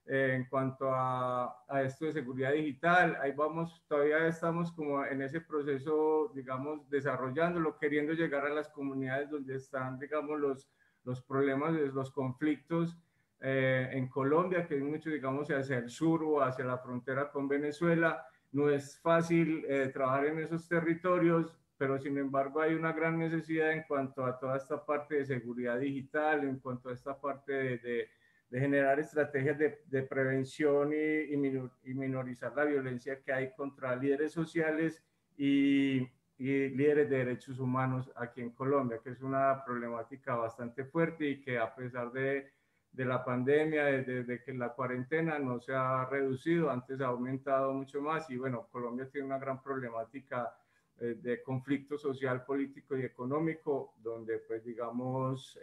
en cuanto a esto de seguridad digital. Ahí vamos, todavía estamos como en ese proceso, digamos, desarrollándolo, queriendo llegar a las comunidades donde están, digamos, los problemas, los conflictos en Colombia, que es mucho, digamos, hacia el sur o hacia la frontera con Venezuela. No es fácil trabajar en esos territorios, pero sin embargo hay una gran necesidad en cuanto a toda esta parte de seguridad digital, en cuanto a esta parte de generar estrategias de prevención y minorizar la violencia que hay contra líderes sociales y líderes de derechos humanos aquí en Colombia, que es una problemática bastante fuerte y que a pesar de la pandemia, desde que la cuarentena no se ha reducido, antes ha aumentado mucho más y bueno, Colombia tiene una gran problemática de conflicto social, político y económico, donde pues digamos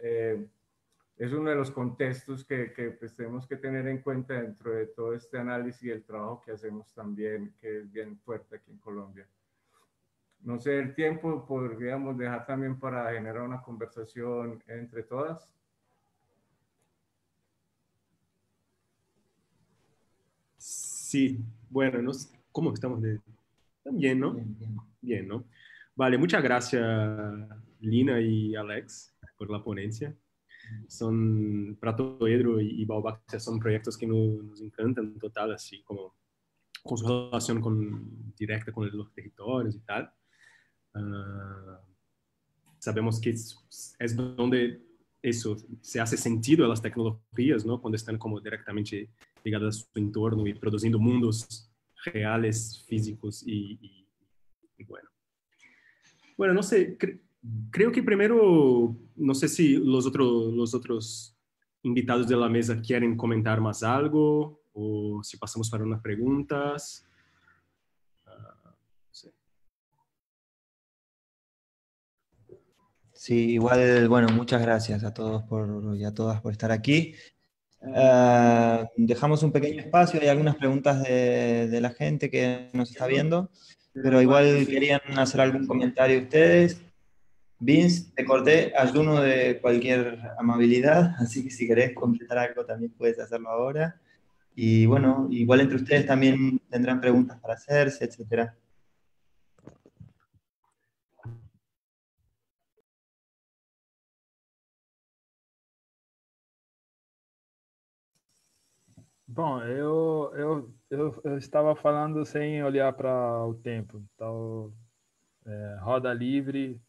es uno de los contextos que pues, tenemos que tener en cuenta dentro de todo este análisis y el trabajo que hacemos también, que es bien fuerte aquí en Colombia. No sé, el tiempo podríamos dejar también para generar una conversación entre todas. Sí, bueno, ¿cómo estamos de...? Bien, ¿no? Bien, ¿no? Vale, muchas gracias Lina y Alex por la ponencia. Son Pratoedro y Baubaxia son proyectos que nos encantan total, así como con su relación directa con los territorios y tal. Sabemos que es donde eso se hace sentido a las tecnologías, ¿no? Cuando están como directamente ligadas a su entorno y produciendo mundos reales, físicos y bueno. Bueno, no sé, creo que primero, no sé si los otros invitados de la mesa quieren comentar más algo o si pasamos para unas preguntas. No sé. Sí, igual, bueno, muchas gracias a todos y a todas por estar aquí. Dejamos un pequeño espacio, hay algunas preguntas de la gente que nos está viendo, pero igual querían hacer algún comentario ustedes. Vince, te corté, ayuno de cualquier amabilidad, así que si querés completar algo también puedes hacerlo ahora. Y bueno, igual entre ustedes también tendrán preguntas para hacerse, etcétera. Bom, eu estava falando sem olhar para o tempo. Então, roda livre.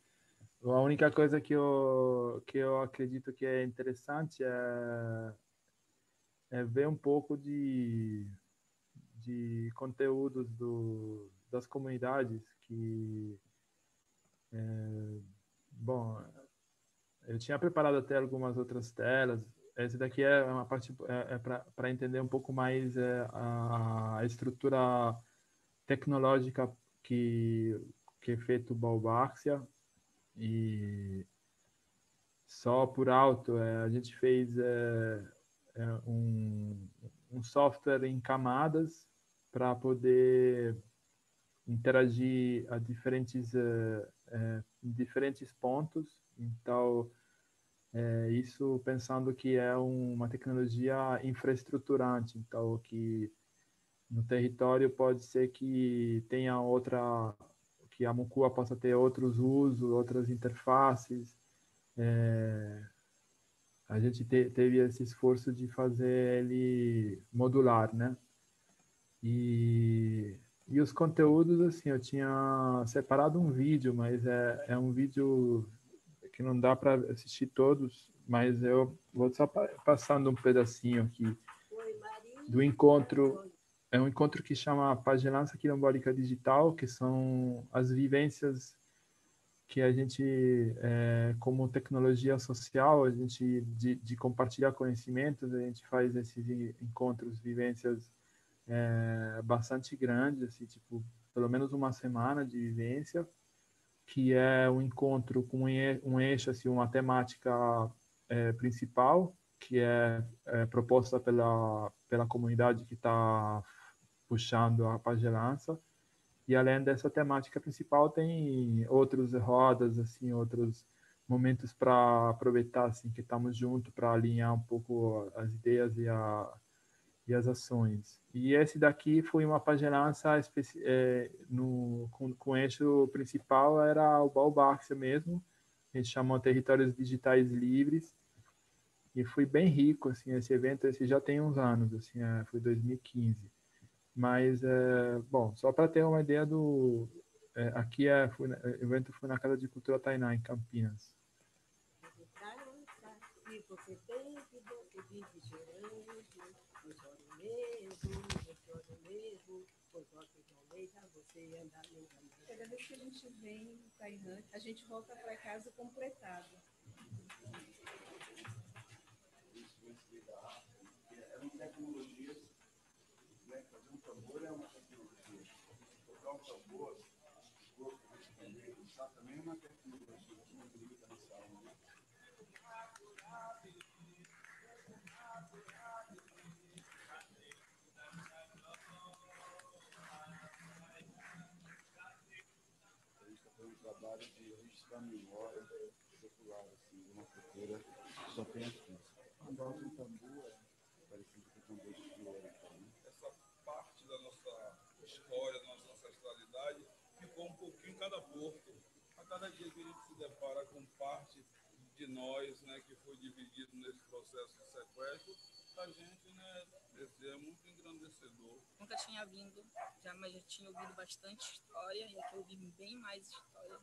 A única coisa que eu acredito que é interessante é ver um pouco de conteúdos das comunidades que, bom, eu tinha preparado até algumas outras telas. Esse daqui é uma parte para entender um pouco mais a estrutura tecnológica que é feito o Baubaxia. E só por alto, a gente fez um software em camadas para poder interagir a diferentes pontos. Então, isso pensando que é uma tecnologia infraestruturante, então que no território pode ser que tenha que a Mukua possa ter outros usos, outras interfaces. A gente teve esse esforço de fazer ele modular, né? E os conteúdos, assim, eu tinha separado um vídeo, mas é um vídeo que não dá para assistir todos, mas eu vou só passando um pedacinho aqui. Oi, Maria. do encontro. É um encontro que chama Pagelança Quilombola Digital, que são as vivências que a gente, como tecnologia social, a gente de compartilhar conhecimentos, a gente faz esses encontros, vivências bastante grandes, assim, tipo, pelo menos uma semana de vivência, que é um encontro com um eixo, assim, uma temática principal, que é proposta pela comunidade que está puxando a pagelança. E além dessa temática principal, tem outras rodas, assim, outros momentos para aproveitar, assim, que estamos juntos para alinhar um pouco as ideias e as ações. E esse daqui foi uma pagelança com eixo principal, era o Baobáxia mesmo, a gente chamou Territórios Digitais Livres, e foi bem rico, assim, esse evento, esse já tem uns anos, assim, foi 2015. Mas, bom, só para ter uma ideia aqui o evento foi na Casa de Cultura Tainá, em Campinas. Cada vez que a gente vem no Tainá, a gente volta para casa completado. Eram tecnologias, né? Fazer um tambor é uma tecnologia. Tocar um tambor, também é uma tecnologia que não limita nessa alma, né? A gente está fazendo um trabalho de registrar memória popular, assim, uma cultura que só tem aqui. Andar com tambor parecido com tambor de flor. Essa parte da nossa história, da nossa ancestralidade, ficou um pouquinho em cada porto. A cada dia que a gente se depara com parte de nós, né, que foi dividido nesse processo de sequestro, a gente, né, esse é muito engrandecedor. Nunca tinha vindo, mas já tinha ouvido bastante história, e aqui eu ouvi bem mais história.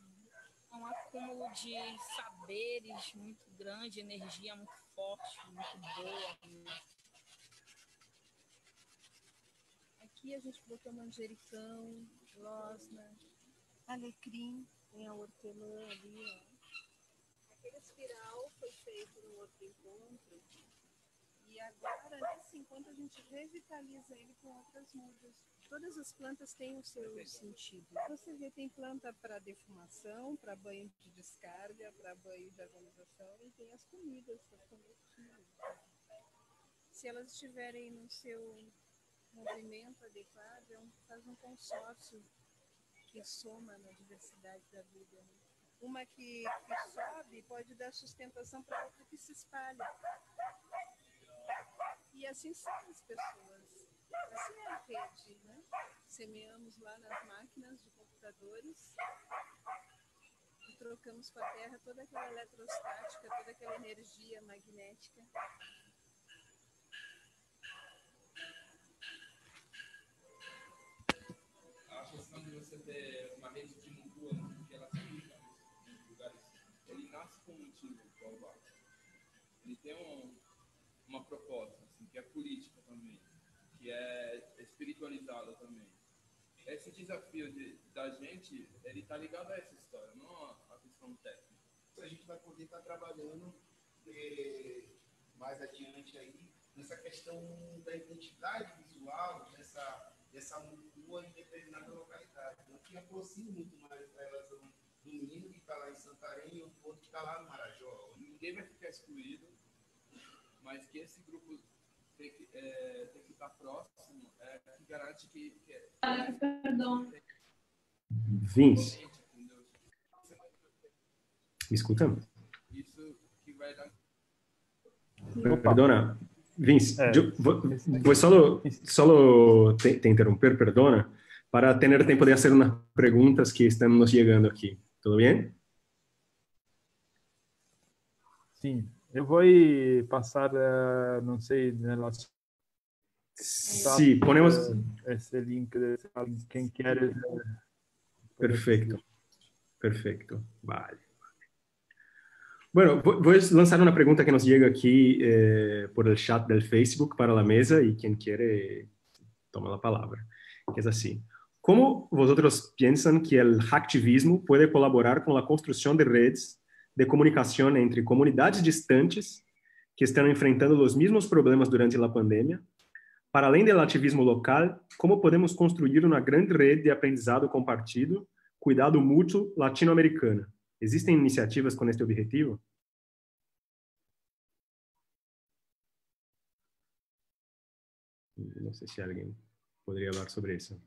É um acúmulo de saberes muito grande, energia muito forte, muito boa. Aqui a gente botou manjericão, losna, alecrim, tem a hortelã ali, ó. Aquele espiral foi feito no outro encontro e agora, nesse encontro, a gente revitaliza ele com outras mudas. Todas as plantas têm o seu sentido. Você vê, tem planta para defumação, para banho de descarga, para banho de harmonização, e tem as comidas, as comestíveis. Se elas estiverem no seu movimento adequado, faz um consórcio que soma na diversidade da vida. Né? Uma que sobe pode dar sustentação para outra que se espalha. E assim são as pessoas. Assim é a rede, né? Semeamos lá nas máquinas de computadores e trocamos com a Terra toda aquela eletrostática, toda aquela energia magnética. A questão de você ter uma rede de mundo que ela se liga nos lugares, ele nasce com um motivo, o Baobáxia. Ele tem uma proposta, assim, que é política também, que é espiritualizada também. Esse desafio da gente, ele está ligado a essa história, não a questão técnica. A gente vai poder estar trabalhando mais adiante aí nessa questão da identidade visual, dessa rua em determinada localidade, então, que aproxima muito mais a relação do menino que está lá em Santarém e o outro que está lá no Marajó. Ninguém vai ficar excluído, mas que esse grupo tem que estar próximo, que garante que Perdão. Vince. Me escuta? Isso que vai dar... Perdona, Vince, voy solo te interrumpir, perdona, para tener tiempo de hacer unas preguntas que están nos llegando aquí. ¿Todo bien? Sim, eu vou passar, não sei, Sí, ponemos... esse link, quem quer... Perfecto, perfecto, vale. Bueno, voy a lanzar una pregunta que nos llega aquí por el chat del Facebook para la mesa y quien quiere toma la palabra, que es así. ¿Cómo vosotros piensan que el hacktivismo puede colaborar con la construcción de redes de comunicación entre comunidades distantes que están enfrentando los mismos problemas durante la pandemia? Para além del ativismo local, ¿cómo podemos construir una gran red de aprendizado compartido, cuidado mútuo latinoamericana? ¿Existen iniciativas con este objetivo? No sé si alguien podría hablar sobre eso.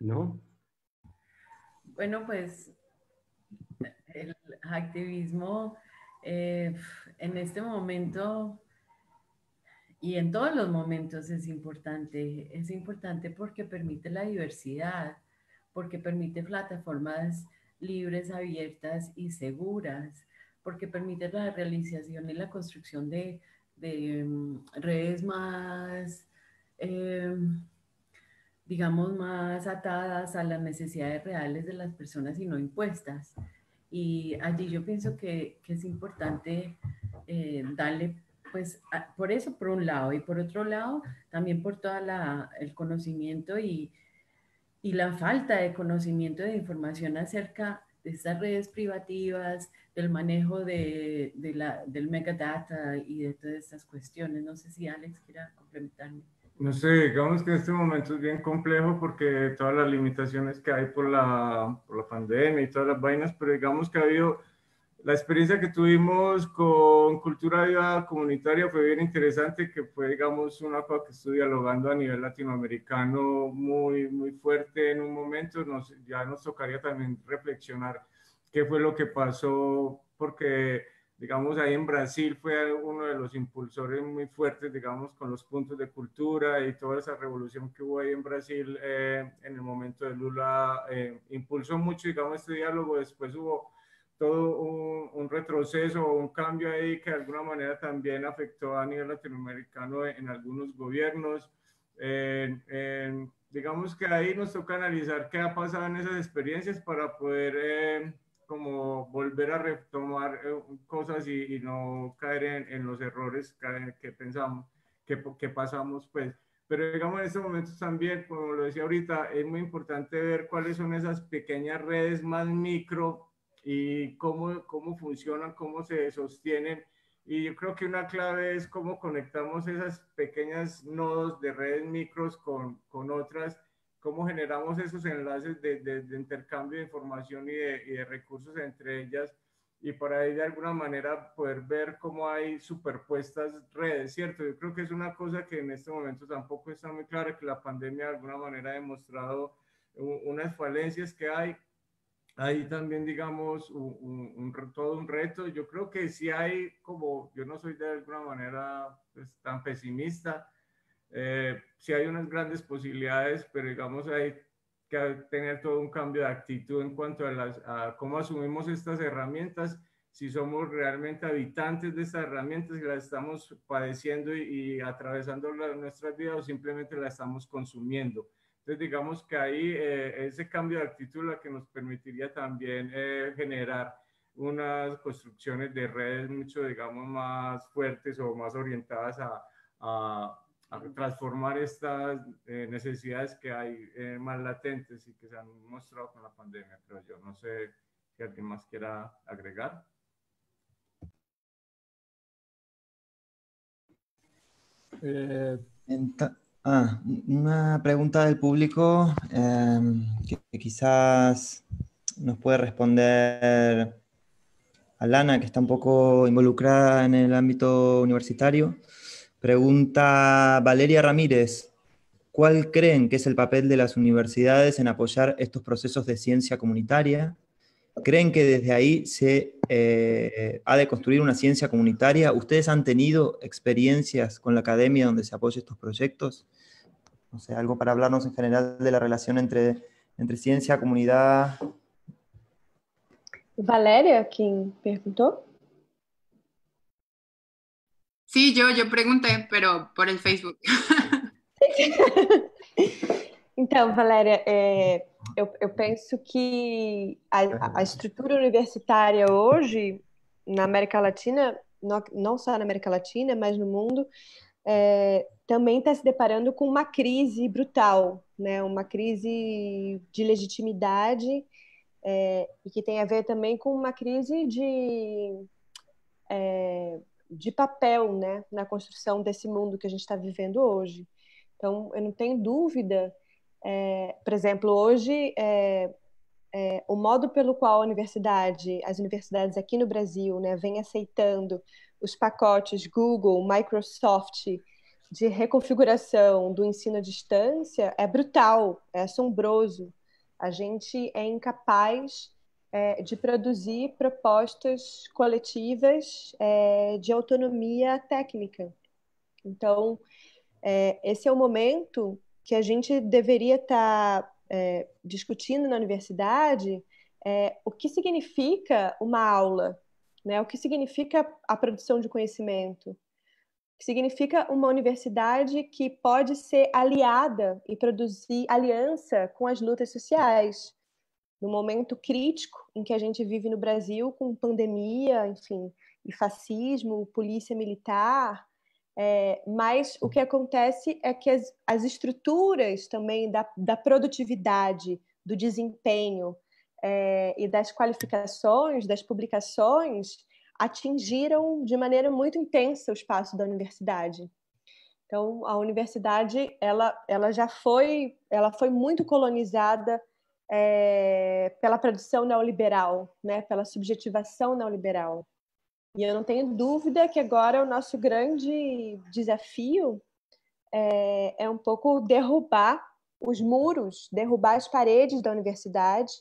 ¿No? Bueno, pues el activismo en este momento y en todos los momentos es importante porque permite la diversidad, porque permite plataformas libres, abiertas y seguras, porque permite la realización y la construcción de redes más, digamos, más atadas a las necesidades reales de las personas y no impuestas. Y allí yo pienso que es importante darle, pues, por eso por un lado, y por otro lado, también por todo el conocimiento y la falta de conocimiento de información acerca de estas redes privativas, del manejo del megadata y de todas estas cuestiones. No sé si Alex quiera complementarme. No sé, digamos que este momento es bien complejo porque todas las limitaciones que hay por la pandemia y todas las vainas, pero digamos que ha habido, la experiencia que tuvimos con Cultura Viva Comunitaria fue bien interesante, que fue, digamos, una cosa que estoy dialogando a nivel latinoamericano muy, muy fuerte en un momento. Ya nos tocaría también reflexionar qué fue lo que pasó, porque digamos, ahí en Brasil fue uno de los impulsores muy fuertes, digamos, con los puntos de cultura y toda esa revolución que hubo ahí en Brasil en el momento de Lula, impulsó mucho, digamos, este diálogo. Después hubo todo un retroceso o un cambio ahí que de alguna manera también afectó a nivel latinoamericano en algunos gobiernos. Digamos que ahí nos toca analizar qué ha pasado en esas experiencias para poder como volver a retomar cosas y no caer en los errores que pensamos, que pasamos, pues. Pero digamos en estos momentos también, como lo decía ahorita, es muy importante ver cuáles son esas pequeñas redes más micro y cómo funcionan, cómo se sostienen. Y yo creo que una clave es cómo conectamos esas pequeñas nodos de redes micros con otras, cómo generamos esos enlaces de intercambio de información y de recursos entre ellas, y para ahí de alguna manera poder ver cómo hay superpuestas redes, ¿cierto? Yo creo que es una cosa que en este momento tampoco está muy clara, que la pandemia de alguna manera ha demostrado unas falencias que hay. Ahí también, digamos, todo un reto. Yo creo que sí hay, como yo no soy de alguna manera pues, tan pesimista, sí hay unas grandes posibilidades, pero digamos hay que tener todo un cambio de actitud en cuanto a cómo asumimos estas herramientas, si somos realmente habitantes de estas herramientas, si las estamos padeciendo y atravesando nuestras vidas o simplemente las estamos consumiendo. Entonces digamos que ahí ese cambio de actitud es la que nos permitiría también generar unas construcciones de redes mucho, digamos, más fuertes o más orientadas a transformar estas necesidades que hay más latentes y que se han mostrado con la pandemia, creo yo. No sé si alguien más quiera agregar. Una pregunta del público que quizás nos puede responder Alana, que está un poco involucrada en el ámbito universitario. Pregunta Valeria Ramírez: ¿cuál creen que es el papel de las universidades en apoyar estos procesos de ciencia comunitaria? ¿Creen que desde ahí se ha de construir una ciencia comunitaria? ¿Ustedes han tenido experiencias con la academia donde se apoyen estos proyectos? No sé, algo para hablarnos en general de la relación entre ciencia, comunidad. Valéria, quien preguntó. Sí, yo pregunté, pero por el Facebook. Sí, Então, Valéria, eu penso que a estrutura universitária hoje, na América Latina, não só na América Latina, mas no mundo, também está se deparando com uma crise brutal, né? Uma crise de legitimidade, e que tem a ver também com uma crise de papel, né? Na construção desse mundo que a gente está vivendo hoje. Então, eu não tenho dúvida, por exemplo, hoje, o modo pelo qual as universidades aqui no Brasil, né, vêm aceitando os pacotes Google, Microsoft, de reconfiguração do ensino à distância é brutal, é assombroso. A gente é incapaz de produzir propostas coletivas de autonomia técnica. Então, esse é o momento que a gente deveria estar discutindo na universidade o que significa uma aula, né? O que significa a produção de conhecimento, o que significa uma universidade que pode ser aliada e produzir aliança com as lutas sociais, no momento crítico em que a gente vive no Brasil, com pandemia, enfim, e fascismo, polícia militar. Mas o que acontece é que as estruturas também da produtividade, do desempenho e das qualificações, das publicações, atingiram de maneira muito intensa o espaço da universidade. Então, a universidade ela foi muito colonizada pela produção neoliberal, né? Pela subjetivação neoliberal. E eu não tenho dúvida que agora o nosso grande desafio é um pouco derrubar os muros, derrubar as paredes da universidade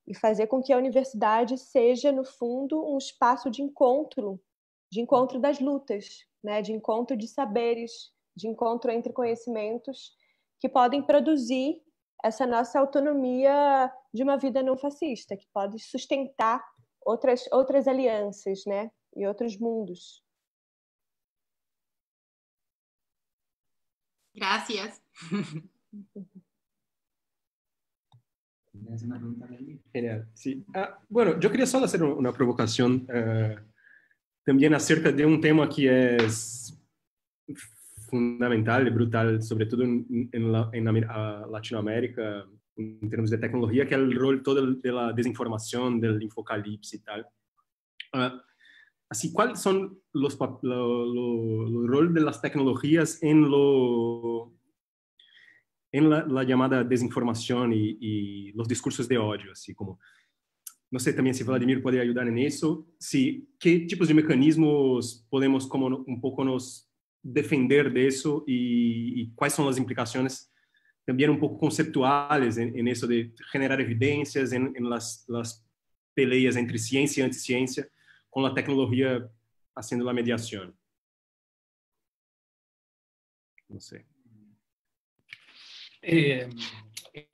e fazer com que a universidade seja, no fundo, um espaço de encontro das lutas, né? De encontro de saberes, de encontro entre conhecimentos que podem produzir essa nossa autonomia de uma vida não fascista, que pode sustentar outras alianças, né? E outros mundos. Gracias. Genial. Sí. Bueno, yo quería solo hacer una provocación también acerca de un tema que es fundamental y brutal, sobre todo en Latinoamérica, en términos de tecnología, que es el rol todo de la desinformación, del infocalipsis y tal. Así, ¿cuáles son los roles de las tecnologías en la llamada desinformación y los discursos de odio? Así como, no sé también si Vladimir puede ayudar en eso, qué tipos de mecanismos podemos como un poco nos defender de eso y cuáles son las implicaciones también un poco conceptuales en eso de generar evidencias, en las peleas entre ciencia y anticiencia, con la tecnología haciendo la mediación. No sé. Es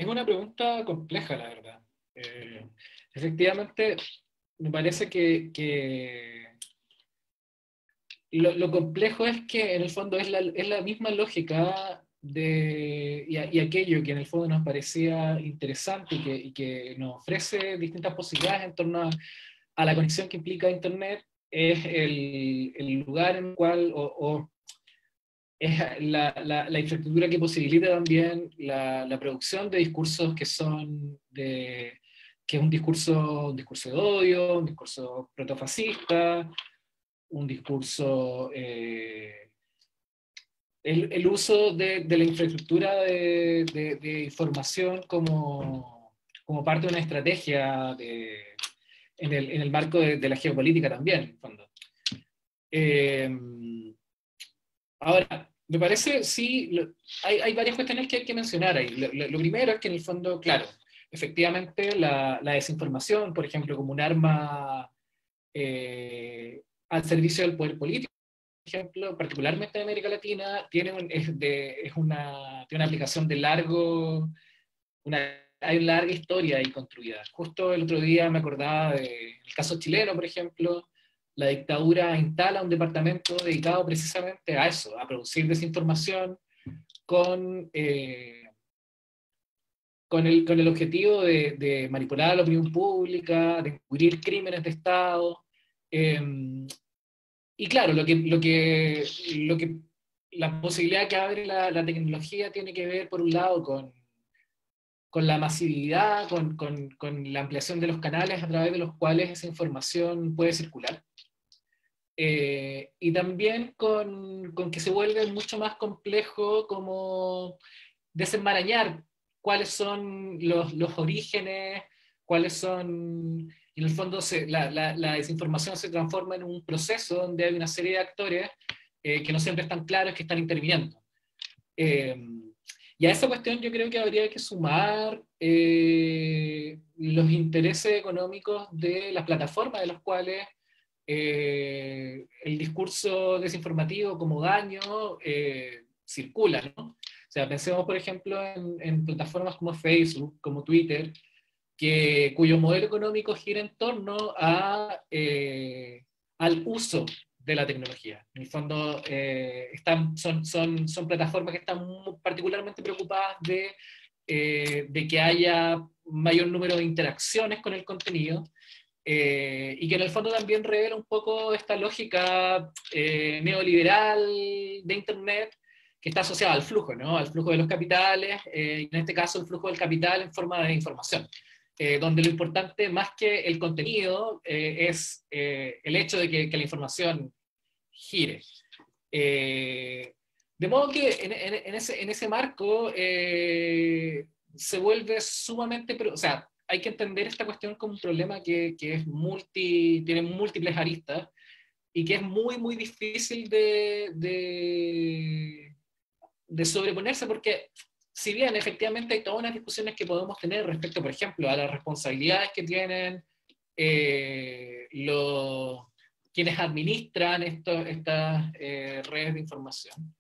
una pregunta compleja, la verdad. Efectivamente, me parece que lo complejo es que en el fondo es la misma lógica y aquello que en el fondo nos parecía interesante y que nos ofrece distintas posibilidades en torno a la conexión que implica Internet, es el lugar en el cual, o es la infraestructura que posibilita también la producción de discursos que es un discurso de odio, un discurso protofascista, un discurso, el uso de la infraestructura de información como parte de una estrategia en el marco de la geopolítica también, en el fondo. Ahora, me parece, sí, hay varias cuestiones que hay que mencionar ahí. Lo primero es que en el fondo, claro, efectivamente la desinformación, por ejemplo, como un arma al servicio del poder político, por ejemplo, particularmente en América Latina, tiene una aplicación hay una larga historia ahí construida. Justo el otro día me acordaba del caso chileno, por ejemplo. La dictadura instala un departamento dedicado precisamente a eso, a producir desinformación, con el objetivo de manipular la opinión pública, de encubrir crímenes de Estado. Y claro, la posibilidad que abre la tecnología tiene que ver, por un lado, con la masividad, con la ampliación de los canales a través de los cuales esa información puede circular. Y también con que se vuelve mucho más complejo como desenmarañar cuáles son los orígenes, cuáles son... En el fondo la desinformación se transforma en un proceso donde hay una serie de actores que no siempre están claros, que están interviniendo. Y a esa cuestión yo creo que habría que sumar los intereses económicos de las plataformas de las cuales el discurso desinformativo como daño circula, ¿no? O sea, pensemos, por ejemplo, en plataformas como Facebook, como Twitter, cuyo modelo económico gira en torno al uso de la tecnología. En el fondo, son plataformas que están particularmente preocupadas de que haya mayor número de interacciones con el contenido, y que en el fondo también revela un poco esta lógica neoliberal de Internet, que está asociada al flujo, ¿no? Al flujo de los capitales, y en este caso el flujo del capital en forma de información. Donde lo importante, más que el contenido, es el hecho de que la información gire. De modo que en ese marco se vuelve sumamente... O sea, hay que entender esta cuestión como un problema que tiene múltiples aristas y que es muy, muy difícil de sobreponerse, porque si bien efectivamente hay todas unas discusiones que podemos tener respecto, por ejemplo, a las responsabilidades que tienen quienes administran estas redes de información.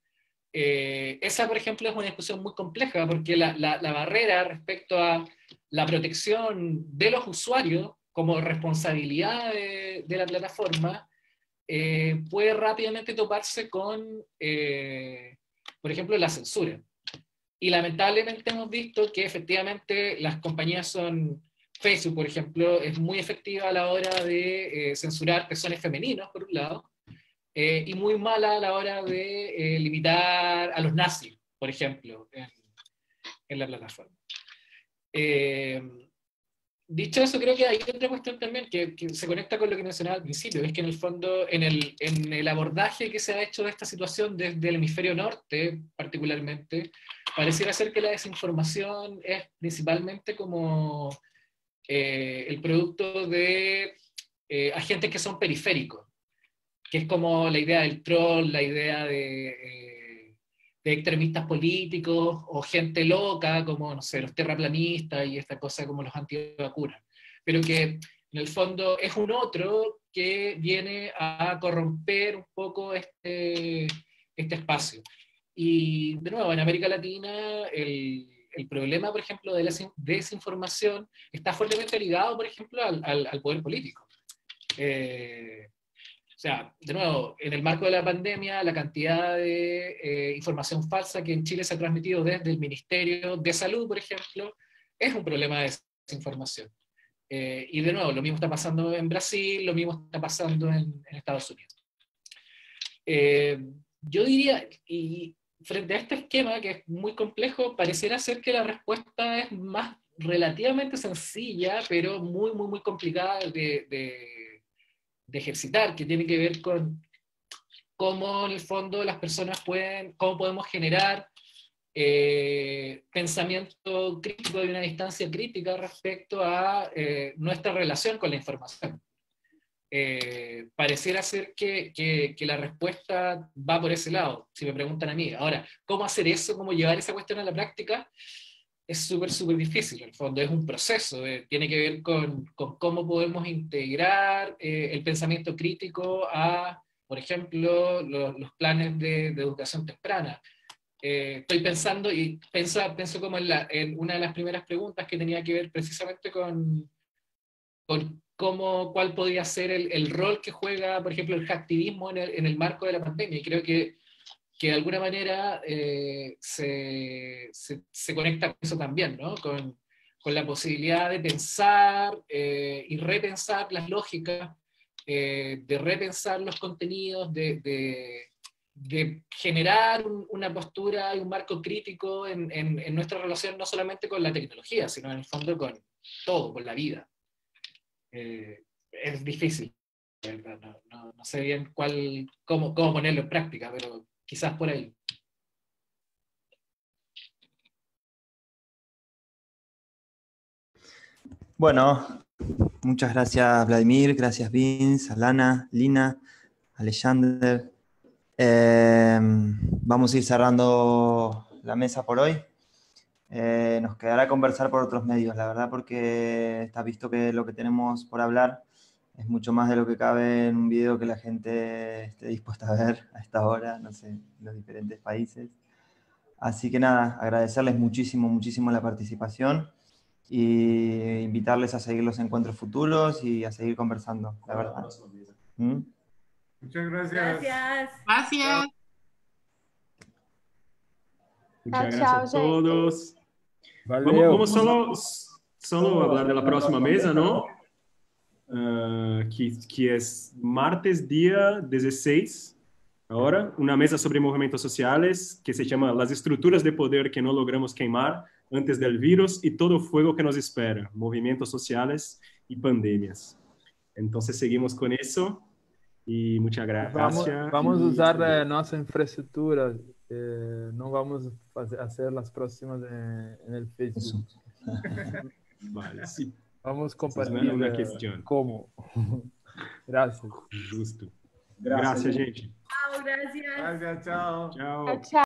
Esa, por ejemplo, es una discusión muy compleja, porque la barrera respecto a la protección de los usuarios como responsabilidad de la plataforma puede rápidamente toparse con, por ejemplo, la censura. Y lamentablemente hemos visto que efectivamente las compañías Facebook, por ejemplo, es muy efectiva a la hora de censurar personajes femeninos, por un lado, y muy mala a la hora de limitar a los nazis, por ejemplo, en la plataforma. Dicho eso, creo que hay otra cuestión también que se conecta con lo que mencionaba al principio, es que en el fondo, en el abordaje que se ha hecho de esta situación desde el hemisferio norte, particularmente, pareciera ser que la desinformación es principalmente como el producto de agentes que son periféricos, que es como la idea del troll, la idea de extremistas políticos o gente loca como, no sé, los terraplanistas y esta cosa como los antivacunas, pero que en el fondo es un otro que viene a corromper un poco este espacio. Y de nuevo, en América Latina el problema, por ejemplo, de la desinformación está fuertemente ligado, por ejemplo, al poder político. O sea, de nuevo, en el marco de la pandemia, la cantidad de información falsa que en Chile se ha transmitido desde el Ministerio de Salud, por ejemplo, es un problema de desinformación. Y de nuevo, lo mismo está pasando en Brasil, lo mismo está pasando en Estados Unidos. Yo diría, y frente a este esquema que es muy complejo, pareciera ser que la respuesta es más relativamente sencilla, pero muy, muy, muy complicada de ejercitar, que tiene que ver con cómo en el fondo las personas cómo podemos generar pensamiento crítico de una distancia crítica respecto a nuestra relación con la información. Pareciera ser que la respuesta va por ese lado, si me preguntan a mí. Ahora, ¿cómo hacer eso? ¿Cómo llevar esa cuestión a la práctica? Es súper, súper difícil. En el fondo es un proceso, tiene que ver con cómo podemos integrar el pensamiento crítico a, por ejemplo, los planes de educación temprana. Estoy pensando, y pienso como en una de las primeras preguntas que tenía que ver precisamente con cuál podría ser el rol que juega, por ejemplo, el hacktivismo en el marco de la pandemia. Y creo que que de alguna manera se conecta con eso también, ¿no? Con la posibilidad de pensar y repensar las lógicas, de repensar los contenidos, de generar una postura y un marco crítico en nuestra relación no solamente con la tecnología, sino en el fondo con todo, con la vida. Es difícil, ¿verdad? No sé bien cómo ponerlo en práctica, pero quizás por ahí. Bueno, muchas gracias Vladimir, gracias Vince, Alana, Lina, Alexander. Vamos a ir cerrando la mesa por hoy. Nos quedará conversar por otros medios, la verdad, porque está visto que lo que tenemos por hablar es mucho más de lo que cabe en un video que la gente esté dispuesta a ver a esta hora, no sé, en los diferentes países. Así que nada, agradecerles muchísimo, muchísimo la participación y invitarles a seguir los encuentros futuros y a seguir conversando, la verdad. Muchas gracias. Gracias. Gracias. Muchas Chao, gracias a chao, gente. todos. Valeu. Vamos solo hablar de la próxima mesa, ¿no? Que es martes, día 16, ahora, una mesa sobre movimientos sociales que se llama Las estructuras de poder que no logramos quemar antes del virus y todo fuego que nos espera, movimientos sociales y pandemias. Entonces seguimos con eso y muchas gracias. Vamos usar nuestra infraestructura, no vamos a hacer las próximas en el Facebook. Vale, sí. Vamos a Es compartir una cuestión. cómo. Gracias. Justo. Gracias, gente. Chao, gracias. Gracias, chao. Chao. Tchau, tchau.